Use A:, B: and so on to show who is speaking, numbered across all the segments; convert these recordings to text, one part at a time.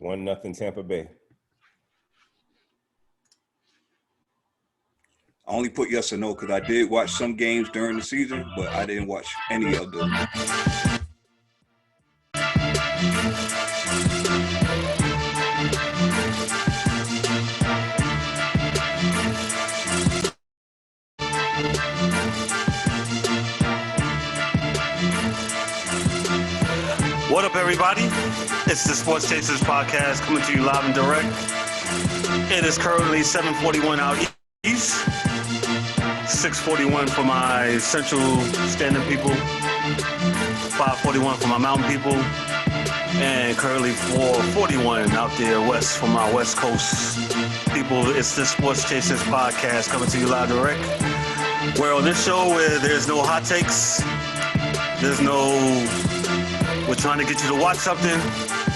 A: 1-0 Tampa Bay.
B: I only put yes or no because I did watch some games during the season, but I didn't watch any of the.
C: What up, everybody? It's the Sports Chasers podcast coming to you live and direct. It is currently 7:41 out east, 6:41 for my Central Standard people, 5:41 for my Mountain people, and currently 4:41 out there west for my West Coast people. It's the Sports Chasers podcast coming to you live and direct. Where on this show, where there's no hot takes, we're trying to get you to watch something.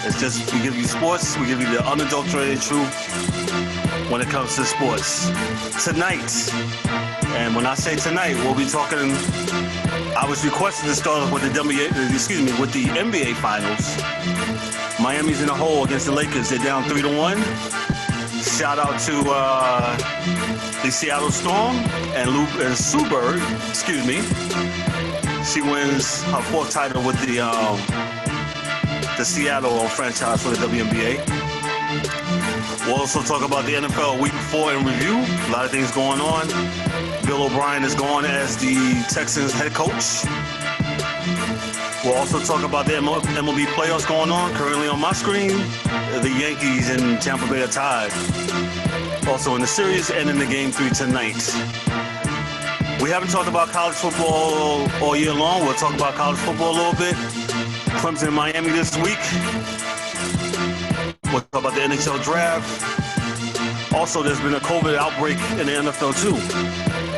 C: It's just, we give you sports, we give you the unadulterated truth when it comes to sports. Tonight, and when I say tonight, we'll be talking, I was requested to start off with the NBA Finals. Miami's in a hole against the Lakers. They're down 3-1. Shout out to the Seattle Storm and Sue Bird, She wins her fourth title with the Seattle franchise for the WNBA. We'll also talk about the NFL Week 4 in review. A lot of things going on. Bill O'Brien is gone as the Texans head coach. We'll also talk about the MLB Playoffs going on. Currently on my screen, the Yankees and Tampa Bay are tied. Also in the series and in the Game 3 tonight. We haven't talked about college football all year long. We'll talk about college football a little bit. Clemson and Miami this week. We'll talk about the NHL Draft. Also, there's been a COVID outbreak in the NFL too.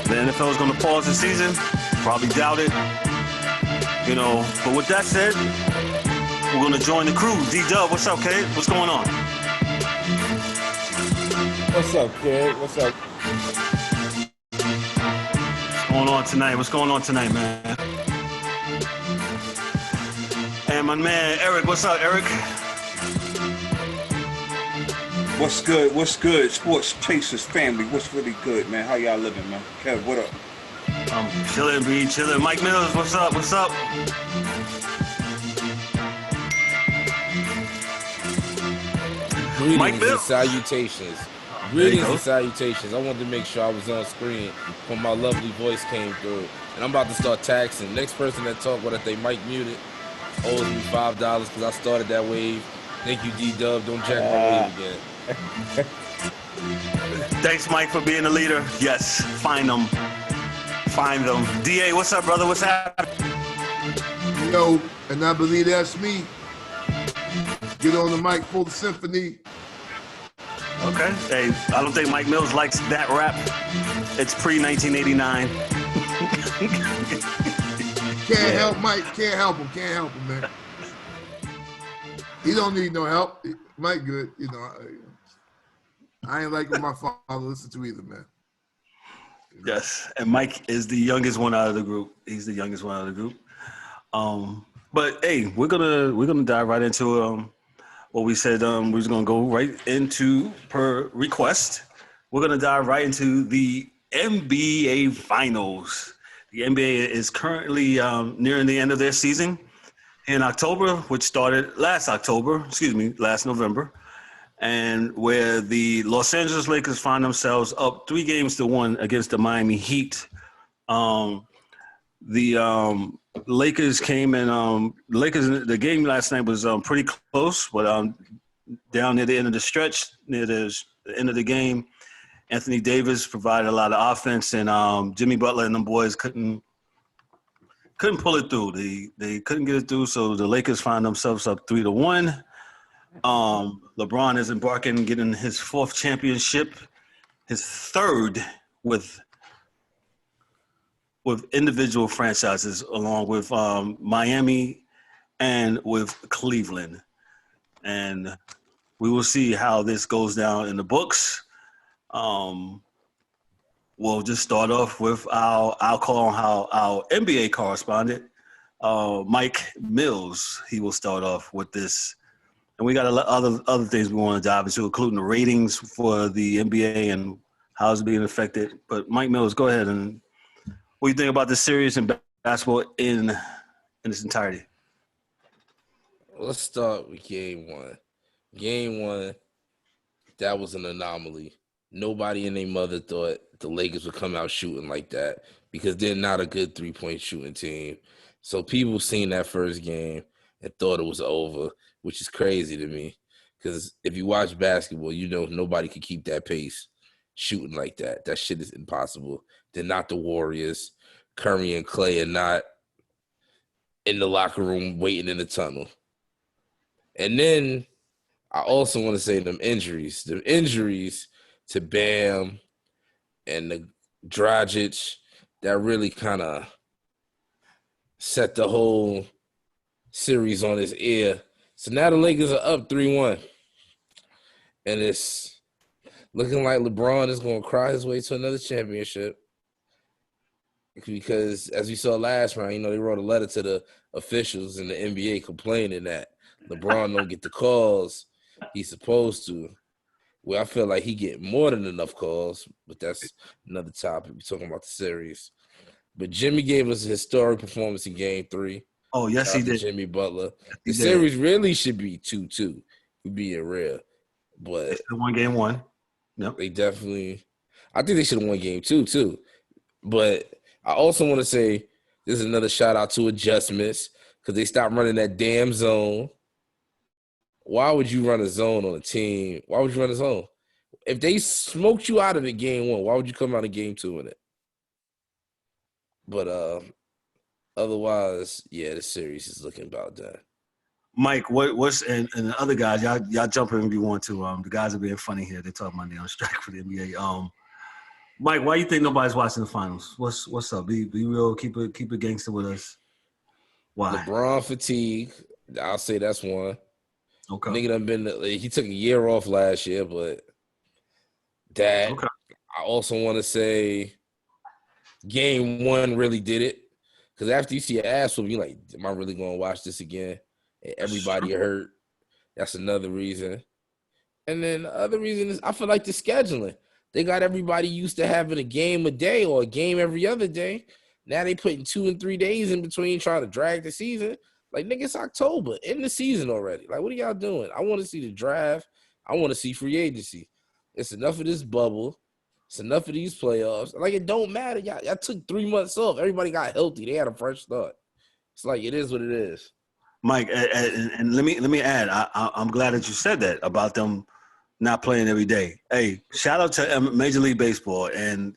C: The NFL is going to pause the season. Probably doubt it. But with that said, we're going to join the crew. D-Dubb, what's up, kid? What's going on?
A: What's up, kid? What's up?
C: What's going on tonight, man? And my man Eric, what's up, Eric?
B: What's good? What's good? Sports Chasers family, what's really good, man? How y'all living, man? Kev, what up?
C: I'm chilling, B, chilling. Mike Mills, what's up? What's up?
D: Greetings
C: Mike Mills.
D: and salutations. Greetings and salutations. I wanted to make sure I was on screen when my lovely voice came through. And I'm about to start taxing. Next person that talk with they mic muted owes me $5 because I started that wave. Thank you, D-Dubb. Don't jack my wave again.
C: Thanks, Mike, for being the leader. Yes, find them. DA, what's up, brother? What's happening?
E: Yo, and I believe that's me. Get on the mic, pull the symphony.
C: Okay. Hey, I don't think Mike Mills likes that rap. It's pre-1989.
E: Can't help Mike. Can't help him, man. He don't need no help. Mike good. I ain't like what my father listened to either, man.
C: Yes, and Mike is the youngest one out of the group. He's the youngest one out of the group. But hey, we're gonna dive right into what we said. We're just gonna go right into per request. We're gonna dive right into the NBA Finals. The NBA is currently nearing the end of their season in October, which started last November, and where the Los Angeles Lakers find themselves up 3-1 against the Miami Heat. The Lakers came and the game last night was pretty close, but down near the end of the stretch, near the end of the game, Anthony Davis provided a lot of offense, and Jimmy Butler and them boys couldn't pull it through. They couldn't get it through, so the Lakers find themselves up 3-1. LeBron is embarking, getting his fourth championship, his third with individual franchises, along with Miami and with Cleveland. And we will see how this goes down in the books. We'll just start off with I'll call on our NBA correspondent, Mike Mills. He will start off with this And we got other things we want to dive into, including the ratings for the NBA and how it's being affected. But Mike Mills, go ahead, and what do you think about the series and basketball in its entirety?
D: Let's start with game one. Game one, that was an anomaly. Nobody and their mother thought the Lakers would come out shooting like that because they're not a good three-point shooting team. So people seen that first game and thought it was over, which is crazy to me because if you watch basketball, you know nobody could keep that pace shooting like that. That shit is impossible. They're not the Warriors. Curry and Clay are not in the locker room waiting in the tunnel. And then I also want to say them injuries to Bam and the Dragic, that really kind of set the whole series on its ear. So now the Lakers are up 3-1. And it's looking like LeBron is going to cry his way to another championship. Because as we saw last round, you know, they wrote a letter to the officials in the NBA complaining that LeBron don't get the calls he's supposed to. Well, I feel like he get more than enough calls, but that's another topic. We're talking about the series. But Jimmy gave us a historic performance in Game 3.
C: Oh, yes, he did.
D: Jimmy Butler. The series really should be 2-2, being real. But
C: they won Game 1. Yep.
D: They definitely – I think they should have won Game 2, too. But I also want to say this is another shout-out to adjustments because they stopped running that damn zone. Why would you run a zone on a team? Why would you run a zone? If they smoked you out of it Game 1, why would you come out of Game 2 in it? But otherwise, yeah, the series is looking about that.
C: Mike, what's and the other guys, y'all jump in if you want to. The guys are being funny here. They talk Monday on strike for the NBA. Mike, why you think nobody's watching the finals? What's up? Be real. Keep it gangster with us. Why?
D: LeBron fatigue. I'll say that's one.
C: Okay.
D: Nigga done been. He took a year off last year, but that. Okay. I also want to say Game 1 really did it because after you see an ass whoop, you're like, am I really going to watch this again? And everybody hurt. That's another reason. And then the other reason is I feel like the scheduling. They got everybody used to having a game a day or a game every other day. Now they putting 2 and 3 days in between trying to drag the season. Like, nigga, it's October, in the season already. Like, what are y'all doing? I want to see the draft. I want to see free agency. It's enough of this bubble. It's enough of these playoffs. Like, it don't matter. Y'all took 3 months off. Everybody got healthy. They had a fresh start. It's like, it is what it is.
C: Mike, and let me add, I'm glad that you said that about them not playing every day. Hey, shout out to Major League Baseball. And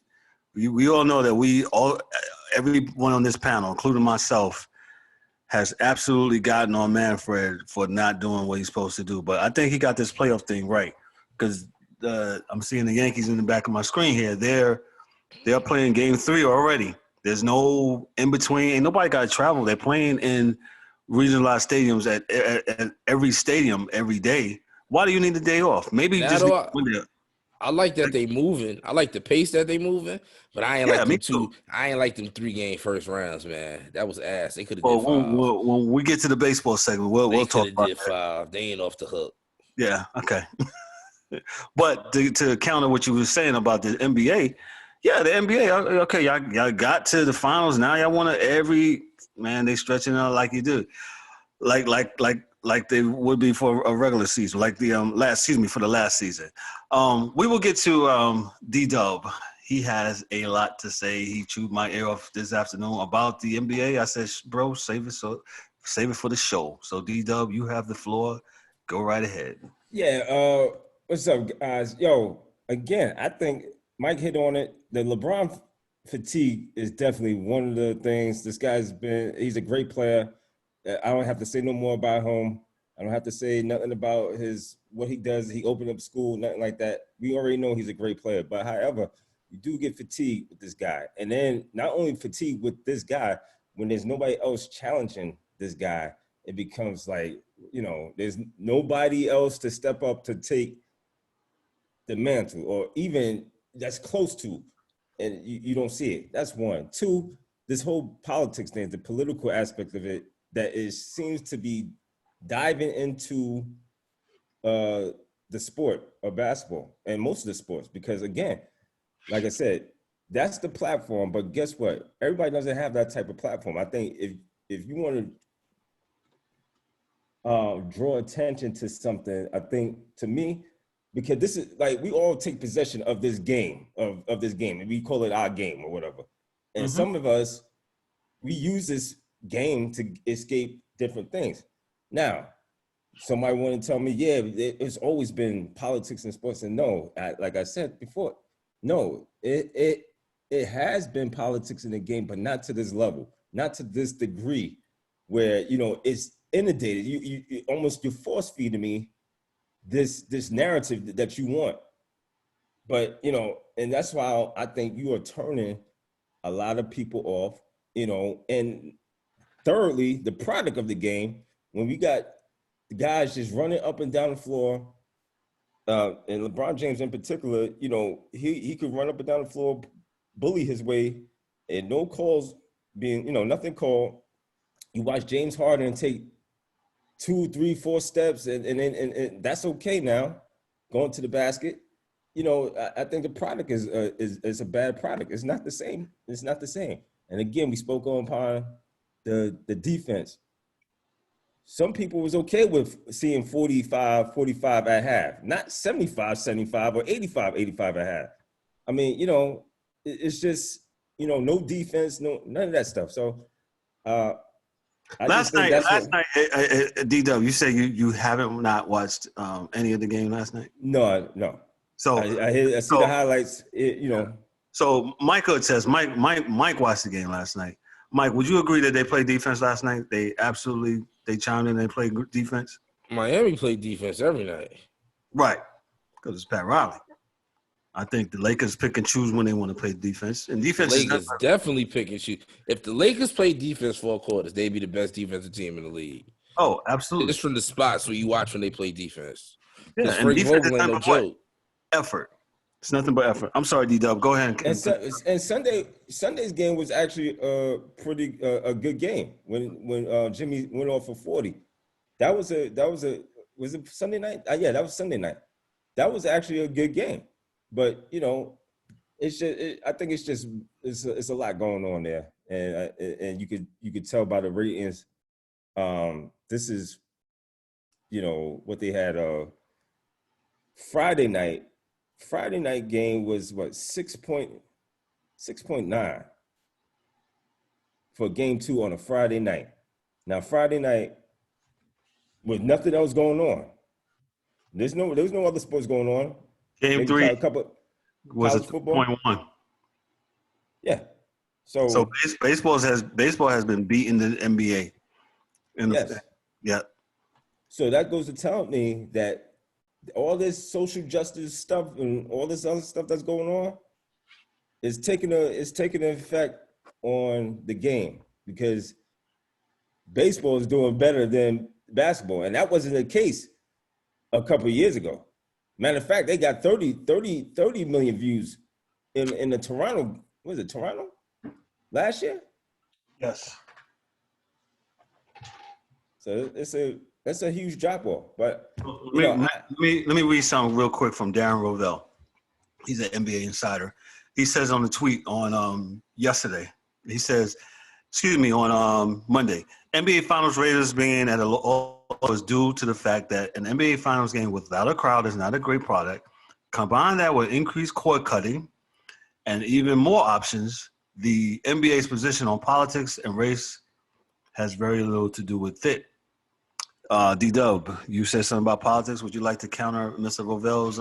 C: we all know that everyone on this panel, including myself, has absolutely gotten on Manfred for not doing what he's supposed to do. But I think he got this playoff thing right because I'm seeing the Yankees in the back of my screen here. They're playing Game 3 already. There's no in between. Ain't nobody got to travel. They're playing in regionalized stadiums at every stadium every day. Why do you need a day off? Maybe you just
D: I like that they moving. I like the pace that they moving, but I ain't like them too. I ain't like them 3-game first rounds, man. That was ass. They could have did 5.
C: When we get to the baseball segment, we'll talk about
D: did 5. They ain't off the hook.
C: Yeah, okay. But to counter what you were saying about the NBA, yeah, the NBA, okay, y'all got to the finals. Now y'all want to they stretching out like you do. Like they would be for a regular season, like the for the last season. We will get to D-Dubb. He has a lot to say. He chewed my ear off this afternoon about the NBA. I said, bro, save it for the show. So D-Dubb, you have the floor. Go right ahead.
A: Yeah. What's up, guys? Yo, again, I think Mike hit on it. The LeBron fatigue is definitely one of the things. This guy's he's a great player. I don't have to say no more about him. I don't have to say nothing about what he does. He opened up school, nothing like that. We already know he's a great player. But however, you do get fatigued with this guy. And then not only fatigued with this guy, when there's nobody else challenging this guy, it becomes like, there's nobody else to step up to take the mantle or even that's close to, and you don't see it. That's one. 2, this whole politics thing, the political aspect of it, seems to be diving into the sport of basketball and most of the sports, because again, like I said, that's the platform. But guess what? Everybody doesn't have that type of platform. I think if you want to draw attention to something, I think to me, because this is like we all take possession of this game, of this game, and we call it our game or whatever. And some of us, we use this game to escape different things. Now, somebody want to tell me, yeah, it's always been politics in sports, and no, like I said before, no, it has been politics in the game, but not to this level, not to this degree, where it's inundated. You almost you're force feeding me this narrative that you want, but and that's why I think you are turning a lot of people off. And thirdly, the product of the game, when we got the guys just running up and down the floor, and LeBron James in particular, he could run up and down the floor, bully his way, and no calls being, nothing called. You watch James Harden take 2, 3, 4 steps, and that's okay now, going to the basket. I think the product is a bad product. It's not the same. It's not the same. And again, we spoke upon the defense. Some people was okay with seeing 45 at half, not 75 or 85 at half. I mean, it's just, no defense, none of that stuff. So
C: last night, D-Dubb, you say you haven't not watched any of the game last night?
A: No.
C: So
A: I see the highlights,
C: So Michael says, Mike watched the game last night. Mike, would you agree that they played defense last night? They chimed in and played defense?
D: Miami played defense every night.
C: Right, because it's Pat Riley. I think the Lakers pick and choose when they want to play defense. And defense
D: Lakers definitely pick and choose. If the Lakers play defense 4 quarters, they'd be the best defensive team in the league.
C: Oh, absolutely.
D: Just from the spots where you watch when they play defense.
C: Yeah,
D: and Frank Vogel ain't no joke.
C: Effort. It's nothing but effort. I'm sorry, D-Dubb. Go ahead.
A: And Sunday's game was actually a good game when Jimmy went off for 40. Was it Sunday night? Yeah, that was Sunday night. That was actually a good game. But it's just I think it's a lot going on there, and you could tell by the ratings. This is what they had. Friday night game was what 6.9 for game 2 on a Friday night. Now Friday night with nothing else going on. There was no other sports going on.
C: Game
A: Maybe
C: 3
A: a couple
C: was a
A: football.
C: 2.1.
A: Yeah. So
C: baseball has been beating the NBA.
A: Yes.
C: Yeah.
A: So that goes to tell me that all this social justice stuff and all this other stuff that's going on is taking an effect on the game, because baseball is doing better than basketball, and that wasn't the case a couple of years ago. Matter of fact, they got 30 million views in the Toronto. Was it Toronto last year?
C: Yes.
A: So that's a huge drop off. But
C: let me read something real quick from Darren Rovell. He's an NBA insider. He says on the tweet on yesterday. He says, on Monday, NBA Finals Raiders being at a low was due to the fact that an NBA Finals game without a crowd is not a great product. Combine that with increased cord cutting and even more options, the NBA's position on politics and race has very little to do with it. D-Dubb, you said something about politics. Would you like to counter Mr. Rovell's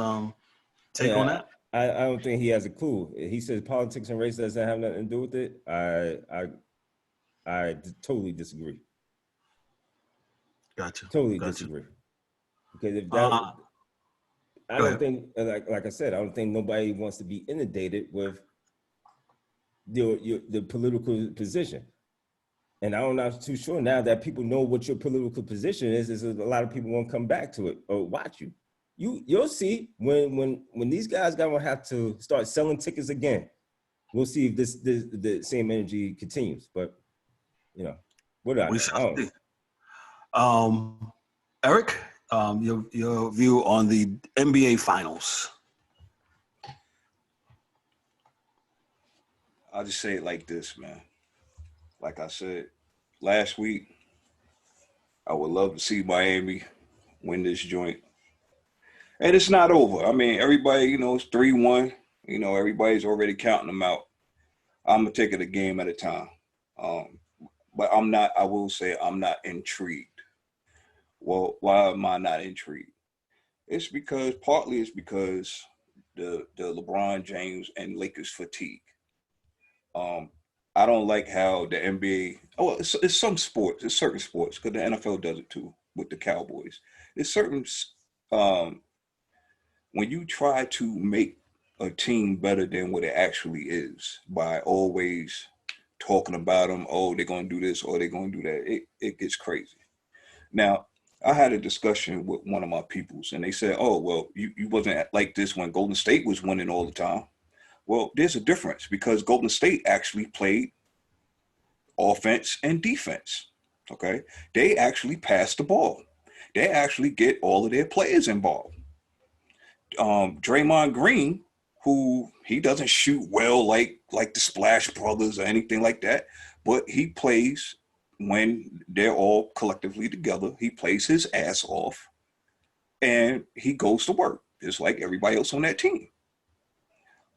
C: take on that?
A: I don't think he has a clue. He says politics and race doesn't have nothing to do with it. I totally disagree.
C: Gotcha.
A: Disagree. Because if that, I don't think, like I said, I don't think nobody wants to be inundated with the political position. And I'm not too sure now that people know what your political position is a lot of people won't come back to it or watch you. You'll see when these guys gonna have to start selling tickets again. We'll see if the same energy continues. But what do I know?
C: Eric, your view on the NBA Finals.
B: I'll just say it like this, man. Like I said last week, I would love to see Miami win this joint. And it's not over. I mean, everybody, it's 3-1. Everybody's already counting them out. I'm going to take it a game at a time. But I will say I'm not intrigued. Well, why am I not intrigued? Partly it's because the LeBron James and Lakers fatigue. I don't like how the NBA, it's some sports, it's certain sports, because the NFL does it too with the Cowboys. It's certain, when you try to make a team better than what it actually is by always talking about them, they're going to do this or they're going to do that, it gets crazy. Now, I had a discussion with one of my peoples, and they said, you wasn't like this when Golden State was winning all the time. Well, there's a difference because Golden State actually played offense and defense, okay? They actually pass the ball. They actually get all of their players involved. Draymond Green, who he doesn't shoot well like the Splash Brothers or anything like that, but he plays when they're all collectively together. He plays his ass off, and he goes to work just like everybody else on that team.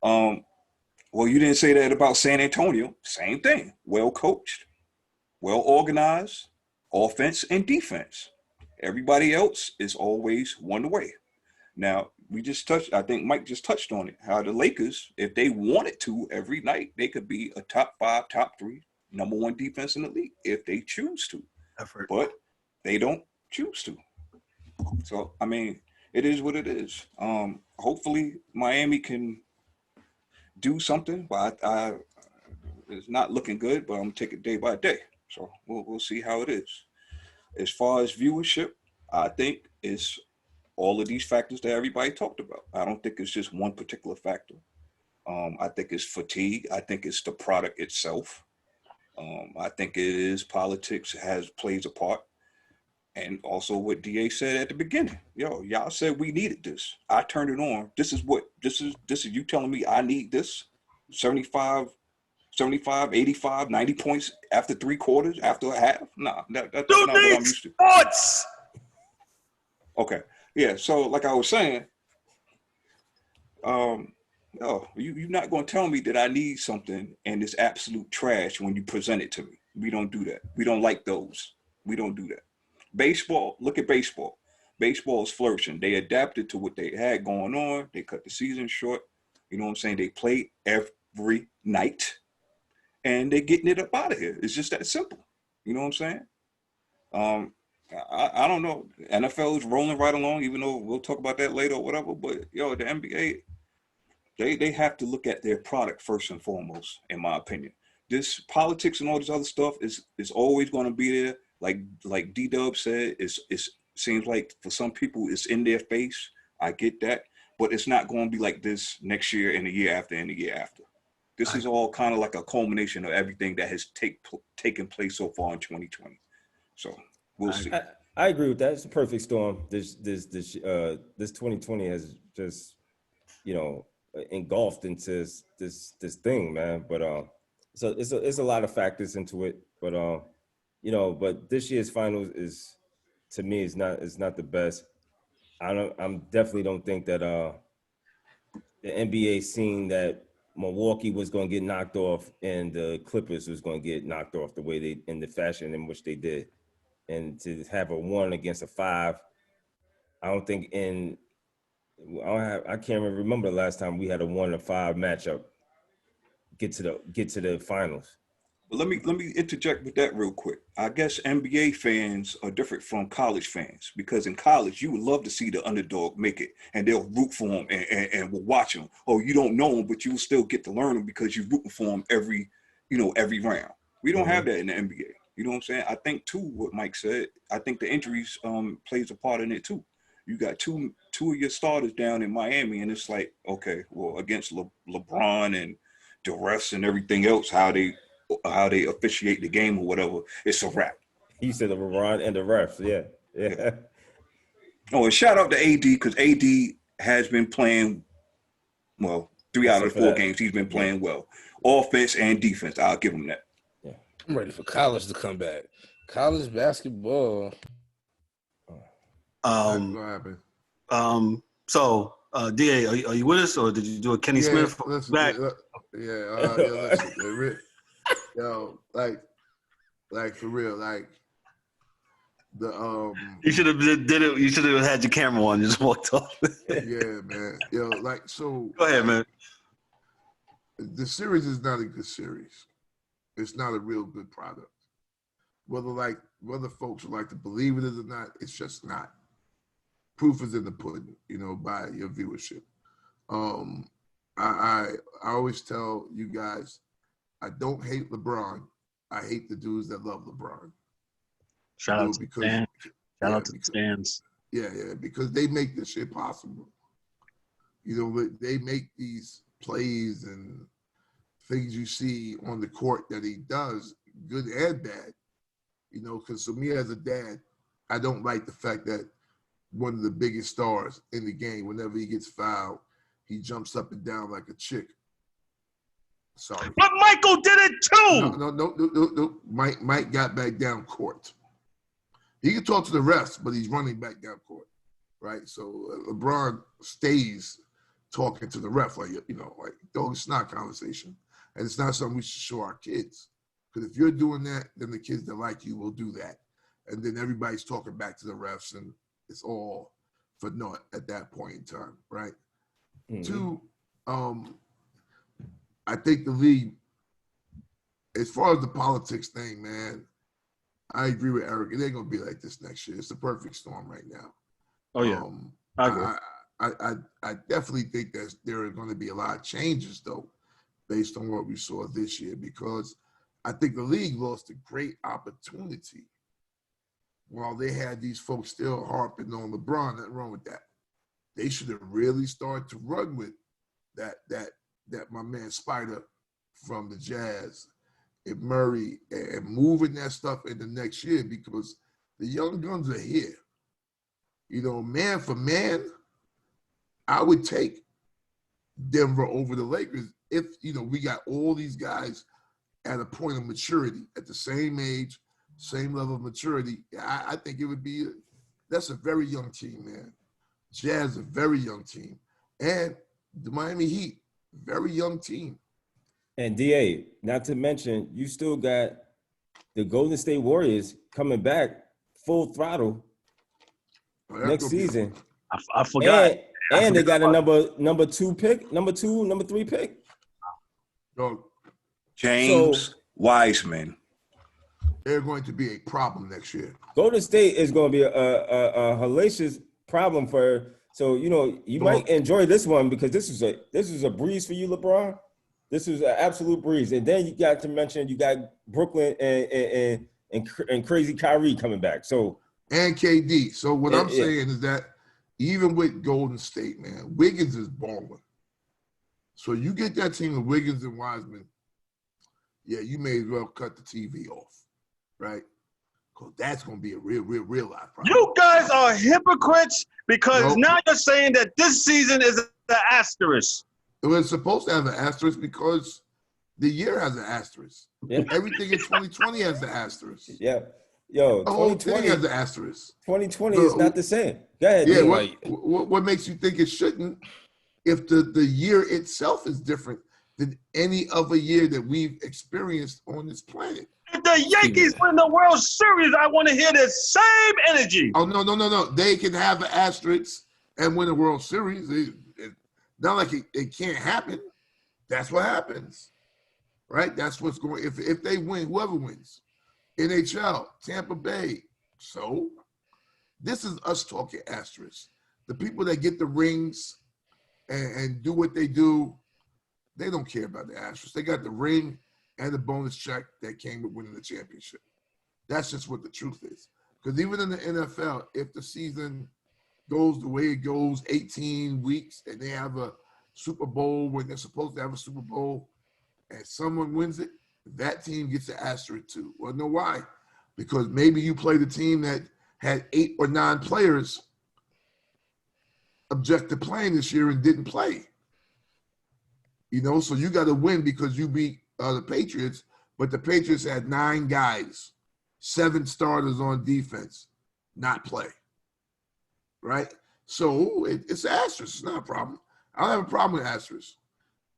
B: Well, you didn't say that about San Antonio. Same thing. Well coached, well organized, offense and defense. Everybody else is always one way. Now, I think Mike just touched on it, how the Lakers, if they wanted to every night, they could be a top 5, top 3, number 1 defense in the league if they choose to.
C: Effort.
B: But they don't choose to. So, I mean, it is what it is. Hopefully Miami can do something, but it's not looking good, but I'm gonna take it day by day. So we'll see how it is. As far as viewership, I think it's all of these factors that everybody talked about. I don't think it's just one particular factor. I think it's fatigue. I think it's the product itself. I think it is politics plays a part. And also what DA said at the beginning. Y'all said we needed this. I turned it on. This is you telling me I need this? 75, 85, 90 points after 3 quarters, after a half? Nah, that's not what I'm used to.
C: Sports.
B: Okay. Yeah, so like I was saying, you're not going to tell me that I need something and it's absolute trash when you present it to me. We don't do that. We don't like those. We don't do that. Baseball, look at baseball. Baseball is flourishing. They adapted to what they had going on. They cut the season short. You know what I'm saying? They play every night and they're getting it up out of here. It's just that simple. You know what I'm saying? I don't know. NFL is rolling right along, even though we'll talk about that later or whatever. But, the NBA, they have to look at their product first and foremost, in my opinion. This politics and all this other stuff is always going to be there. Like D-Dubb said, it seems like for some people it's in their face. I get that, but it's not going to be like this next year and the year after and the year after. This is all kind of like a culmination of everything that has taken place so far in 2020. So we'll see.
A: I agree with that. It's a perfect storm. This 2020 has just, engulfed into this thing, man. But so it's a lot of factors into it. But but this year's finals is, to me, is not the best. I'm definitely don't think that the NBA seen that Milwaukee was going to get knocked off and the Clippers was going to get knocked off the way in the fashion in which they did, and to have a 1 against a 5, I don't think I can't remember the last time we had a 1 and 5 matchup get to the finals.
B: Let me interject with that real quick. I guess NBA fans are different from college fans, because in college you would love to see the underdog make it, and they'll root for them and will watch them. Oh, you don't know them, but you will still get to learn them because you're rooting for them every round. We don't have that in the NBA. You know what I'm saying? I think too, what Mike said, I think the injuries plays a part in it too. You got two of your starters down in Miami, and it's like, okay, well, against LeBron and Darrell and everything else, how they officiate the game or whatever, it's a wrap.
A: He said the LeBron and the refs, yeah.
B: Oh, and shout out to AD because AD has been playing well. 3 out of the 4 games he's been playing well, offense and defense. I'll give him that.
A: Yeah.
D: I'm ready for college to come back. College basketball.
E: That's gonna happen.
C: So, Da, are you with us, or did you do a Kenny Smith back?
E: Listen, yo, like for real, like the
C: You should have did it. You should have had your camera on. You just walked off.
E: yeah, man, yo, like so.
C: Go ahead, man.
E: The series is not a good series. It's not a real good product. Whether folks would like to believe it or not, it's just not. Proof is in the pudding, by your viewership. I always tell you guys, I don't hate LeBron. I hate the dudes that love LeBron.
C: Shout out to the stands.
E: Yeah, because they make this shit possible. They make these plays and things you see on the court that he does, good and bad. Because for me as a dad, I don't like the fact that one of the biggest stars in the game, whenever he gets fouled, he jumps up and down like a chick. Sorry.
C: But Michael did it too.
E: No. Mike got back down court. He can talk to the refs, but he's running back down court, right? So LeBron stays talking to the ref like dog snot conversation. And it's not something we should show our kids. Because if you're doing that, then the kids that like you will do that. And then everybody's talking back to the refs, and it's all for naught at that point in time, right? Mm-hmm. 2, I think the league, as far as the politics thing, man, I agree with Eric. It ain't gonna be like this next year. It's the perfect storm right now.
C: Oh yeah, I agree.
E: I definitely think that there are going to be a lot of changes, though, based on what we saw this year, because I think the league lost a great opportunity while they had these folks still harping on LeBron. Nothing wrong with that. They should have really started to run with that my man Spider from the Jazz and Murray and moving that stuff into next year, because the young guns are here. Man for man, I would take Denver over the Lakers if, we got all these guys at a point of maturity, at the same age, same level of maturity. I think it would be, that's a very young team, man. Jazz, a very young team. And the Miami Heat, very young team.
A: And DA, not to mention, you still got the Golden State Warriors coming back full throttle next season.
C: I forgot.
A: And they got a number 2 pick, number 3 pick.
B: James Wiseman.
E: They're going to be a problem next year.
A: Golden State is going to be a hellacious problem for. So you might enjoy this one because this is a breeze for you, LeBron. This is an absolute breeze, and then you got to mention you got Brooklyn and crazy Kyrie coming back. So
E: and KD. So what I'm saying is that even with Golden State, man, Wiggins is balling. So you get that team of Wiggins and Wiseman, yeah, you may as well cut the TV off, right? Because that's going to be a real life problem.
C: You guys are hypocrites because now you're saying that this season is an asterisk.
E: It was supposed to have an asterisk because the year has an asterisk. Yeah. Everything in 2020 has an asterisk.
A: Yeah. Yo,
E: the whole thing has an asterisk.
A: 2020 is not the same. Go ahead.
E: Yeah, what makes you think it shouldn't if the year itself is different than any other year that we've experienced on this planet?
C: If the Yankees win the World Series, I want to hear the same energy.
E: Oh, no. They can have an asterisk and win a World Series. It's not like it can't happen. That's what happens, right? That's what's going. If they win, whoever wins, NHL, Tampa Bay. So this is us talking asterisk. The people that get the rings and do what they do, they don't care about the asterisk. They got the ring and the bonus check that came with winning the championship. That's just what the truth is. Because even in the NFL, if the season goes the way it goes, 18 weeks, and they have a Super Bowl when they're supposed to have a Super Bowl, and someone wins it, that team gets an asterisk too. Well, know why? Because maybe you played a team that had 8 or 9 players object to playing this year and didn't play. You know, so you got to win because you beat the Patriots, but the Patriots had 9 guys, 7 starters on defense, not play. Right? So it's asterisk. It's not a problem. I don't have a problem with asterisk.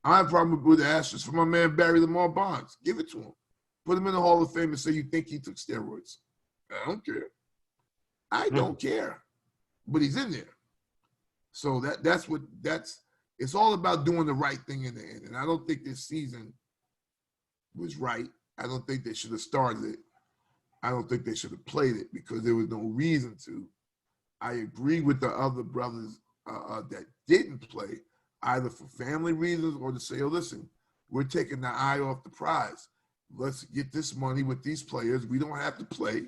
E: I have a problem with asterisk for my man Barry Lamar Bonds. Give it to him. Put him in the Hall of Fame and say you think he took steroids. I don't care. I don't care. But he's in there. So it's all about doing the right thing in the end. And I don't think this season was right. I don't think they should have started it. I don't think they should have played it because there was no reason to. I agree with the other brothers that didn't play, either for family reasons or to say, oh, listen, we're taking the eye off the prize. Let's get this money with these players. We don't have to play.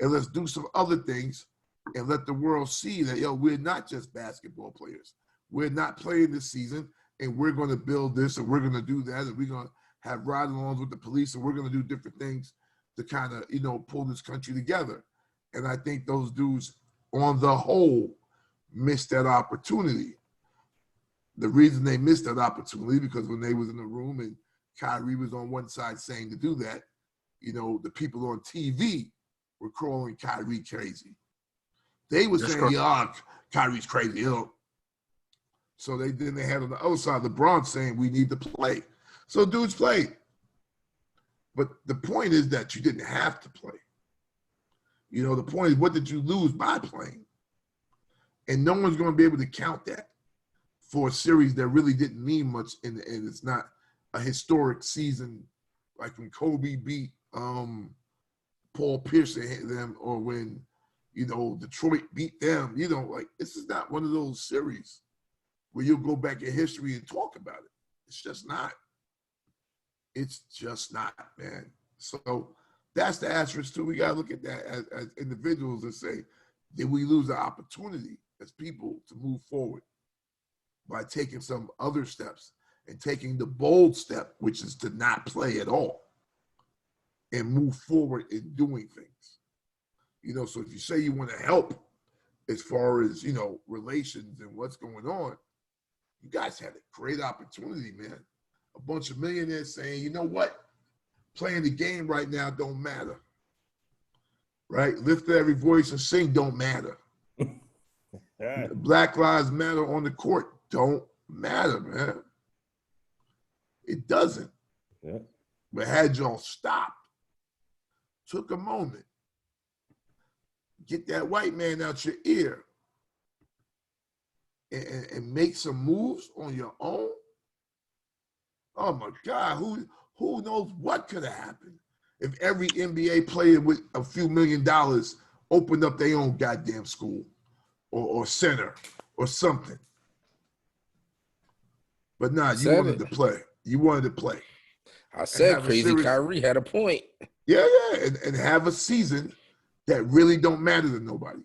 E: And let's do some other things and let the world see that, we're not just basketball players. We're not playing this season, and we're going to build this, and we're going to do that, and we're going to have ride-alongs with the police, and we're going to do different things to kind of, pull this country together. And I think those dudes, on the whole, missed that opportunity. The reason they missed that opportunity because when they was in the room and Kyrie was on one side saying to do that, the people on TV were calling Kyrie crazy. They were saying, Kyrie's crazy. So they had on the other side LeBron saying we need to play. So dudes played. But the point is that you didn't have to play. The point is, what did you lose by playing? And no one's going to be able to count that for a series that really didn't mean much, and it's not a historic season like when Kobe beat Paul Pierce and hit them, or when, Detroit beat them. This is not one of those series where you'll go back in history and talk about it. It's just not. It's just not, man. So that's the asterisk too. We got to look at that as individuals and say, did we lose the opportunity as people to move forward by taking some other steps and taking the bold step, which is to not play at all and move forward in doing things. So if you say you want to help as far as, relations and what's going on, you guys had a great opportunity, man. A bunch of millionaires saying, you know what? Playing the game right now don't matter. Right? Lift every voice and sing don't matter. Black Lives Matter on the court don't matter, man. It doesn't.
A: Yeah.
E: But had y'all stopped, took a moment, get that white man out your ear, and make some moves on your own, oh my God, who knows what could have happened if every NBA player with a few $1 million opened up their own goddamn school or center or something. But nah, you wanted to play. You wanted to play.
D: I said Crazy Kyrie had a point.
E: Yeah, and have a season that really don't matter to nobody.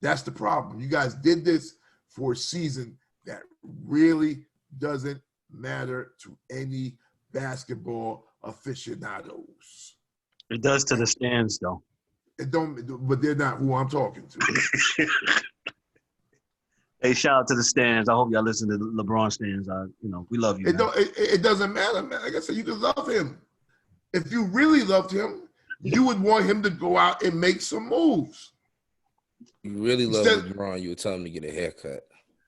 E: That's the problem. You guys did this for a season that really doesn't matter to any basketball aficionados.
C: It does to the stands, though.
E: It don't, but they're not who I'm talking to.
C: Hey, shout out to the stands. I hope y'all listen to the LeBron stands. We love you.
E: It doesn't matter, man. Like I said, you can love him. If you really loved him, you would want him to go out and make some moves.
D: You really love LeBron, you would tell him to get a haircut.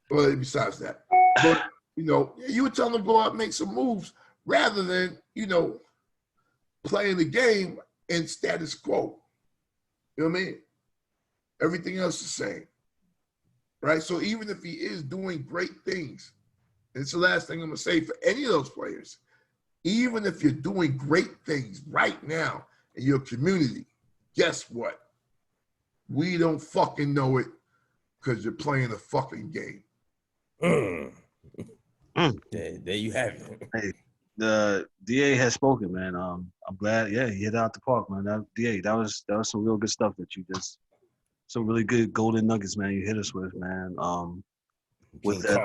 E: Well, besides that. But, you would tell him to go out and make some moves rather than, playing the game and status quo. You know what I mean? Everything else is the same. Right? So even if he is doing great things, and it's the last thing I'm going to say for any of those players, even if you're doing great things right now in your community, guess what? We don't fucking know it because you're playing a fucking game.
A: There you have it.
C: Hey, the DA has spoken, man. I'm glad. Yeah, he hit out the park, man. That was some real good stuff that you just. Some really good golden nuggets, man. You hit us with, man. With the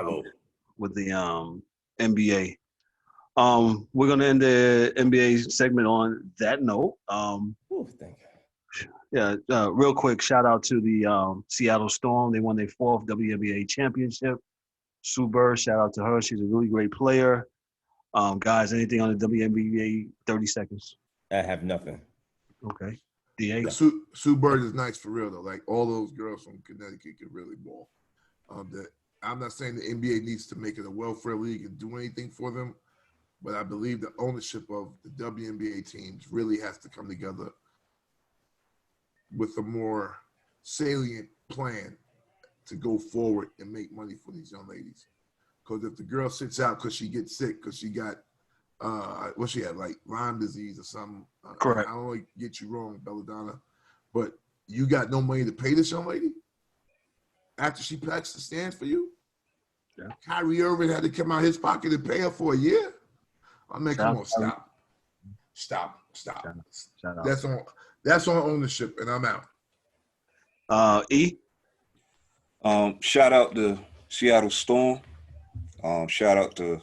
C: NBA. We're gonna end the NBA segment on that note.
A: Thank you.
F: Real quick, shout out to the Seattle Storm. They won their 4th WNBA championship. Sue Bird, shout out to her. She's a really great player. Guys, anything on the WNBA? 30 seconds.
A: I have nothing.
F: Okay. DA.
E: Sue Bird is nice for real though. Like all those girls from Connecticut can really ball. I'm not saying the NBA needs to make it a welfare league and do anything for them, but I believe the ownership of the WNBA teams really has to come together with a more salient plan to go forward and make money for these young ladies. Because if the girl sits out because she gets sick, because she got, what she had, like Lyme disease or something.
F: Correct.
E: I don't want to get you wrong, Belladonna, but you got no money to pay this young lady after she packs the stands for you?
F: Yeah.
E: Kyrie Irving had to come out his pocket and pay her for a year? I mean, come on, stop.
F: Shout out.
E: That's on ownership, and I'm out.
F: E?
B: Shout out to Seattle Storm. Shout out to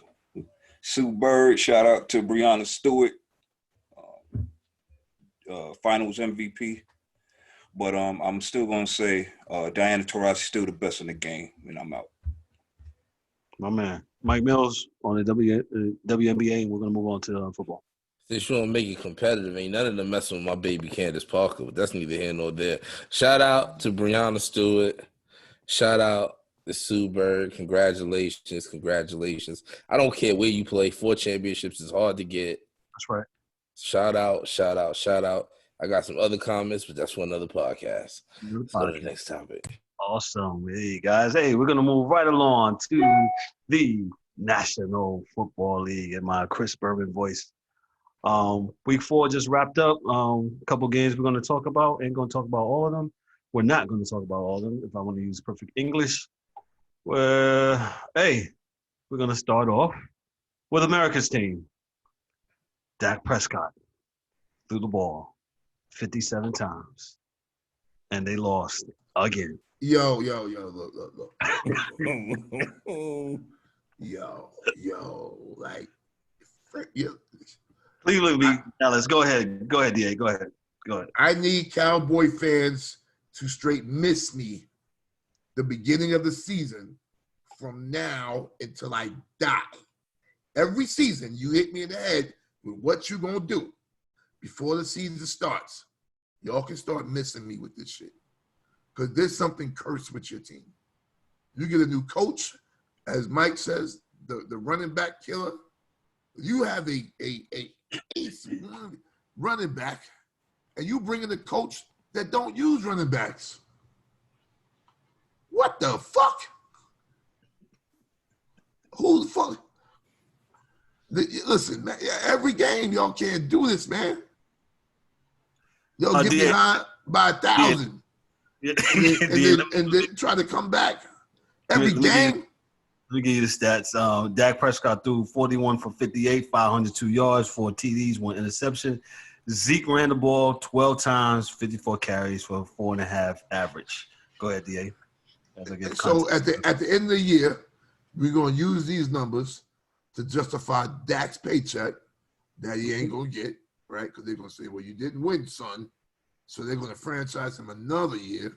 B: Sue Bird. Shout out to Breonna Stewart, Finals MVP. But I'm still gonna say Diana Taurasi still the best in the game, and I'm out.
F: My man. Mike Mills on the WNBA, and we're gonna move on to football.
D: Since you want to make it competitive, ain't none of them messing with my baby Candace Parker, but that's neither here nor there. Shout out to Breonna Stewart. Shout out to Sue Bird. Congratulations. I don't care where you play. 4 championships is hard to get.
F: That's right.
D: Shout out. I got some other comments, but that's for another podcast. Let's go to the next topic.
F: Awesome. Hey, guys. Hey, we're going to move right along to the National Football League in my Chris Berman voice. Week 4 just wrapped up. A couple games we're going to talk about. Ain't going to talk about all of them. We're not going to talk about all of them if I want to use perfect English. We're going to start off with America's team. Dak Prescott threw the ball 57 times, and they lost again.
E: Yo, look. Like,
F: Cleveland, Dallas. Go ahead, DA. Go ahead.
E: I need Cowboy fans to straight miss me the beginning of the season from now until I die. Every season, you hit me in the head with what you're going to do before the season starts. Y'all can start missing me with this shit. Because there's something cursed with your team. You get a new coach, as Mike says, the running back killer. You have a ace running back, and you bring in a coach that don't use running backs. What the fuck? Who the fuck? Listen, man, every game y'all can't do this, man. Y'all get behind by 1,000.
F: Yeah.
E: And then try to come back every game.
F: Let me give you the stats. Dak Prescott threw 41 for 58, 502 yards, 4 TDs, 1 interception. Zeke ran the ball 12 times, 54 carries for 4.5 average. Go ahead, DA.
E: So at the end of the year, we're going to use these numbers to justify Dak's paycheck that he ain't going to get, right? Because they're going to say, well, you didn't win, son. So they're going to franchise him another year,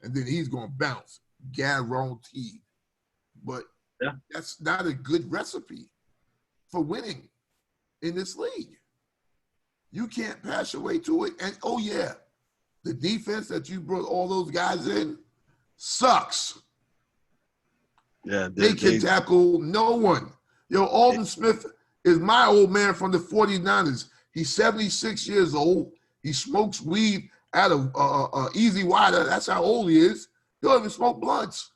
E: and then he's going to bounce, guaranteed. But that's not a good recipe for winning in this league. You can't pass your way to it. And, oh, yeah, the defense that you brought all those guys in sucks.
F: Yeah,
E: they can tackle no one. Yo, Alden Smith is my old man from the 49ers. He's 76 years old. He smokes weed out of Easy Wider. That's how old he is. He don't even smoke blunts.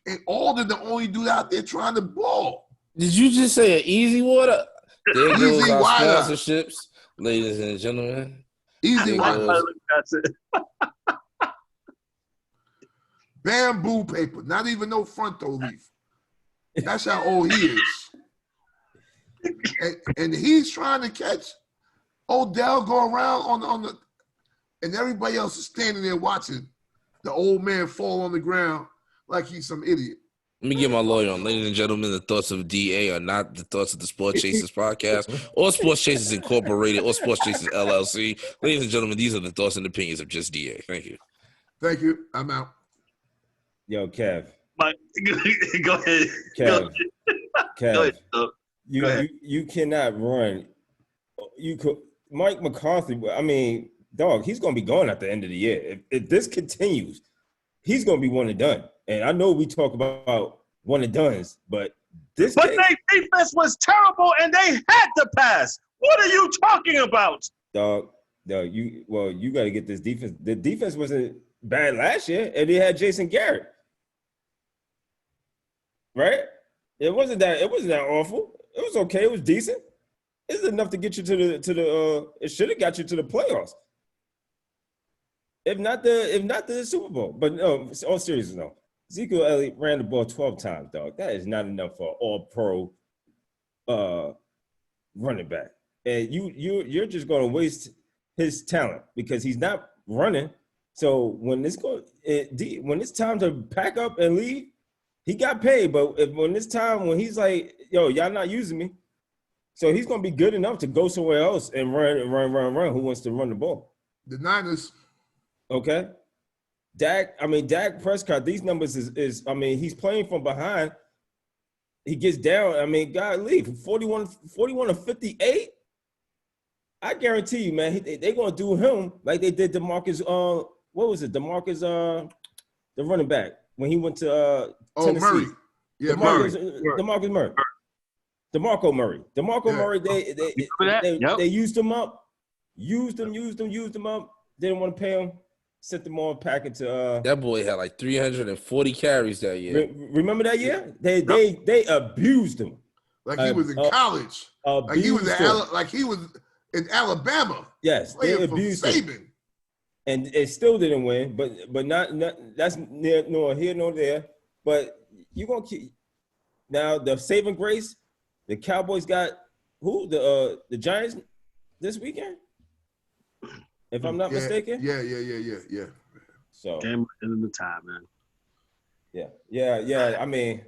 E: And Alden the only dude out there trying to ball.
D: Did you just say an Easy Water? There goes
E: Easy
D: our
E: Wider.
D: sponsorships, ladies and gentlemen.
E: Easy Wider.
F: That's it.
E: Bamboo paper, not even no fronto leaf. That's how old he is. And he's trying to catch Odell go around on the, and everybody else is standing there watching the old man fall on the ground like he's some idiot.
D: Let me get my lawyer on. Ladies and gentlemen, the thoughts of DA are not the thoughts of the Sports Chasers podcast or Sports Chasers Incorporated or Sports Chasers LLC. Ladies and gentlemen, these are the thoughts and opinions of just DA. Thank you.
E: Thank you. I'm out.
A: Yo, Kev.
F: Mike, go ahead.
A: Kev.
F: Go
A: Kev.
F: ahead.
A: You cannot run. You could Mike McCarthy. I mean, dog, he's gonna be gone at the end of the year. If this continues, he's gonna be one and done. And I know we talk about one and dones, but their
F: defense was terrible and they had to pass. What are you talking about?
A: Dog, you got to get this defense. The defense wasn't bad last year, and they had Jason Garrett, right? It wasn't that awful. It was okay. It was decent. It's enough to get you to the. It should have got you to the playoffs. If not the Super Bowl. But no, all seriousness, no. Ezekiel Elliott ran the ball 12 times, dog. That is not enough for all-pro running back. And you're just going to waste his talent because he's not running. So when it's time to pack up and leave, he got paid. But when he's like, yo, y'all not using me, so he's going to be good enough to go somewhere else and run. Who wants to run the ball?
E: The Niners.
A: Okay. Dak Prescott, these numbers is he's playing from behind. He gets down. I mean, God leave 41 to 58. I guarantee you, man, they're gonna do him like they did DeMarcus. What was it? DeMarcus, the running back when he went to Tennessee.
E: Murray. Yeah,
A: DeMarcus Murray. DeMarco Murray. Murray. They used him up. Used him up. Didn't want to pay him. Sent them all packing to
D: that boy had like 340 carries that year.
A: Remember that year? They abused him.
E: Like he was in college. Like he was in Alabama.
A: Yes, they abused him. And it still didn't win, but not that's nor here nor there. But you're gonna keep now the saving grace. The Cowboys got who? The Giants this weekend? If I'm not mistaken.
E: Yeah.
F: So game in the time, man.
A: Yeah. I mean,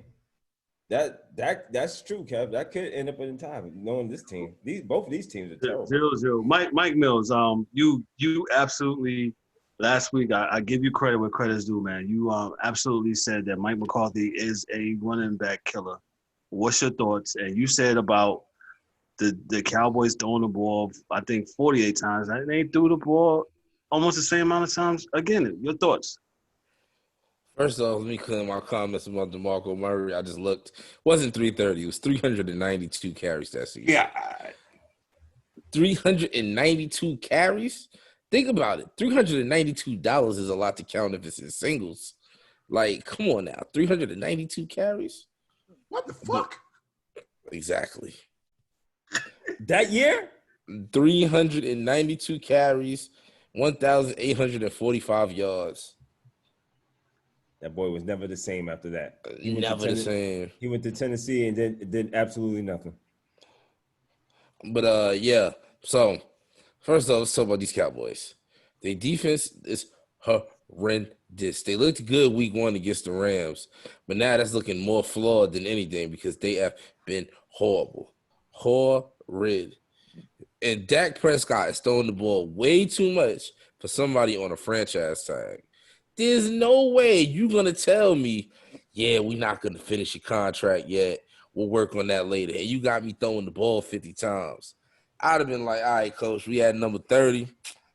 A: that's true, Kev. That could end up in time. Knowing this team, both of these teams are terrible.
F: 0-0. Mike Mills, you absolutely. Last week, I give you credit where credit's due, man. You absolutely said that Mike McCarthy is a running back killer. What's your thoughts? And you said about the Cowboys throwing the ball, I think 48 times. They threw the ball almost the same amount of times. Again, your thoughts?
D: First off, let me clear my comments about DeMarco Murray. I just looked. It wasn't 330. It was 392 carries that season.
B: Yeah.
D: 392 carries? Think about it. $392 is a lot to count if it's in singles. Like, come on now. 392 carries?
E: What the fuck?
D: Exactly.
A: That year?
D: 392 carries, 1,845 yards.
A: That boy was never the same after that.
D: Never the same.
A: He went to Tennessee and did absolutely nothing.
D: But, yeah. So, first off, let's talk about these Cowboys. Their defense is horrendous. They looked good week 1 against the Rams, but now that's looking more flawed than anything because they have been horrible. Horrid. And Dak Prescott is throwing the ball way too much for somebody on a franchise tag. There's no way you're going to tell me, yeah, we're not going to finish your contract yet. We'll work on that later. And you got me throwing the ball 50 times. I'd have been like, all right, coach, we had number 30. You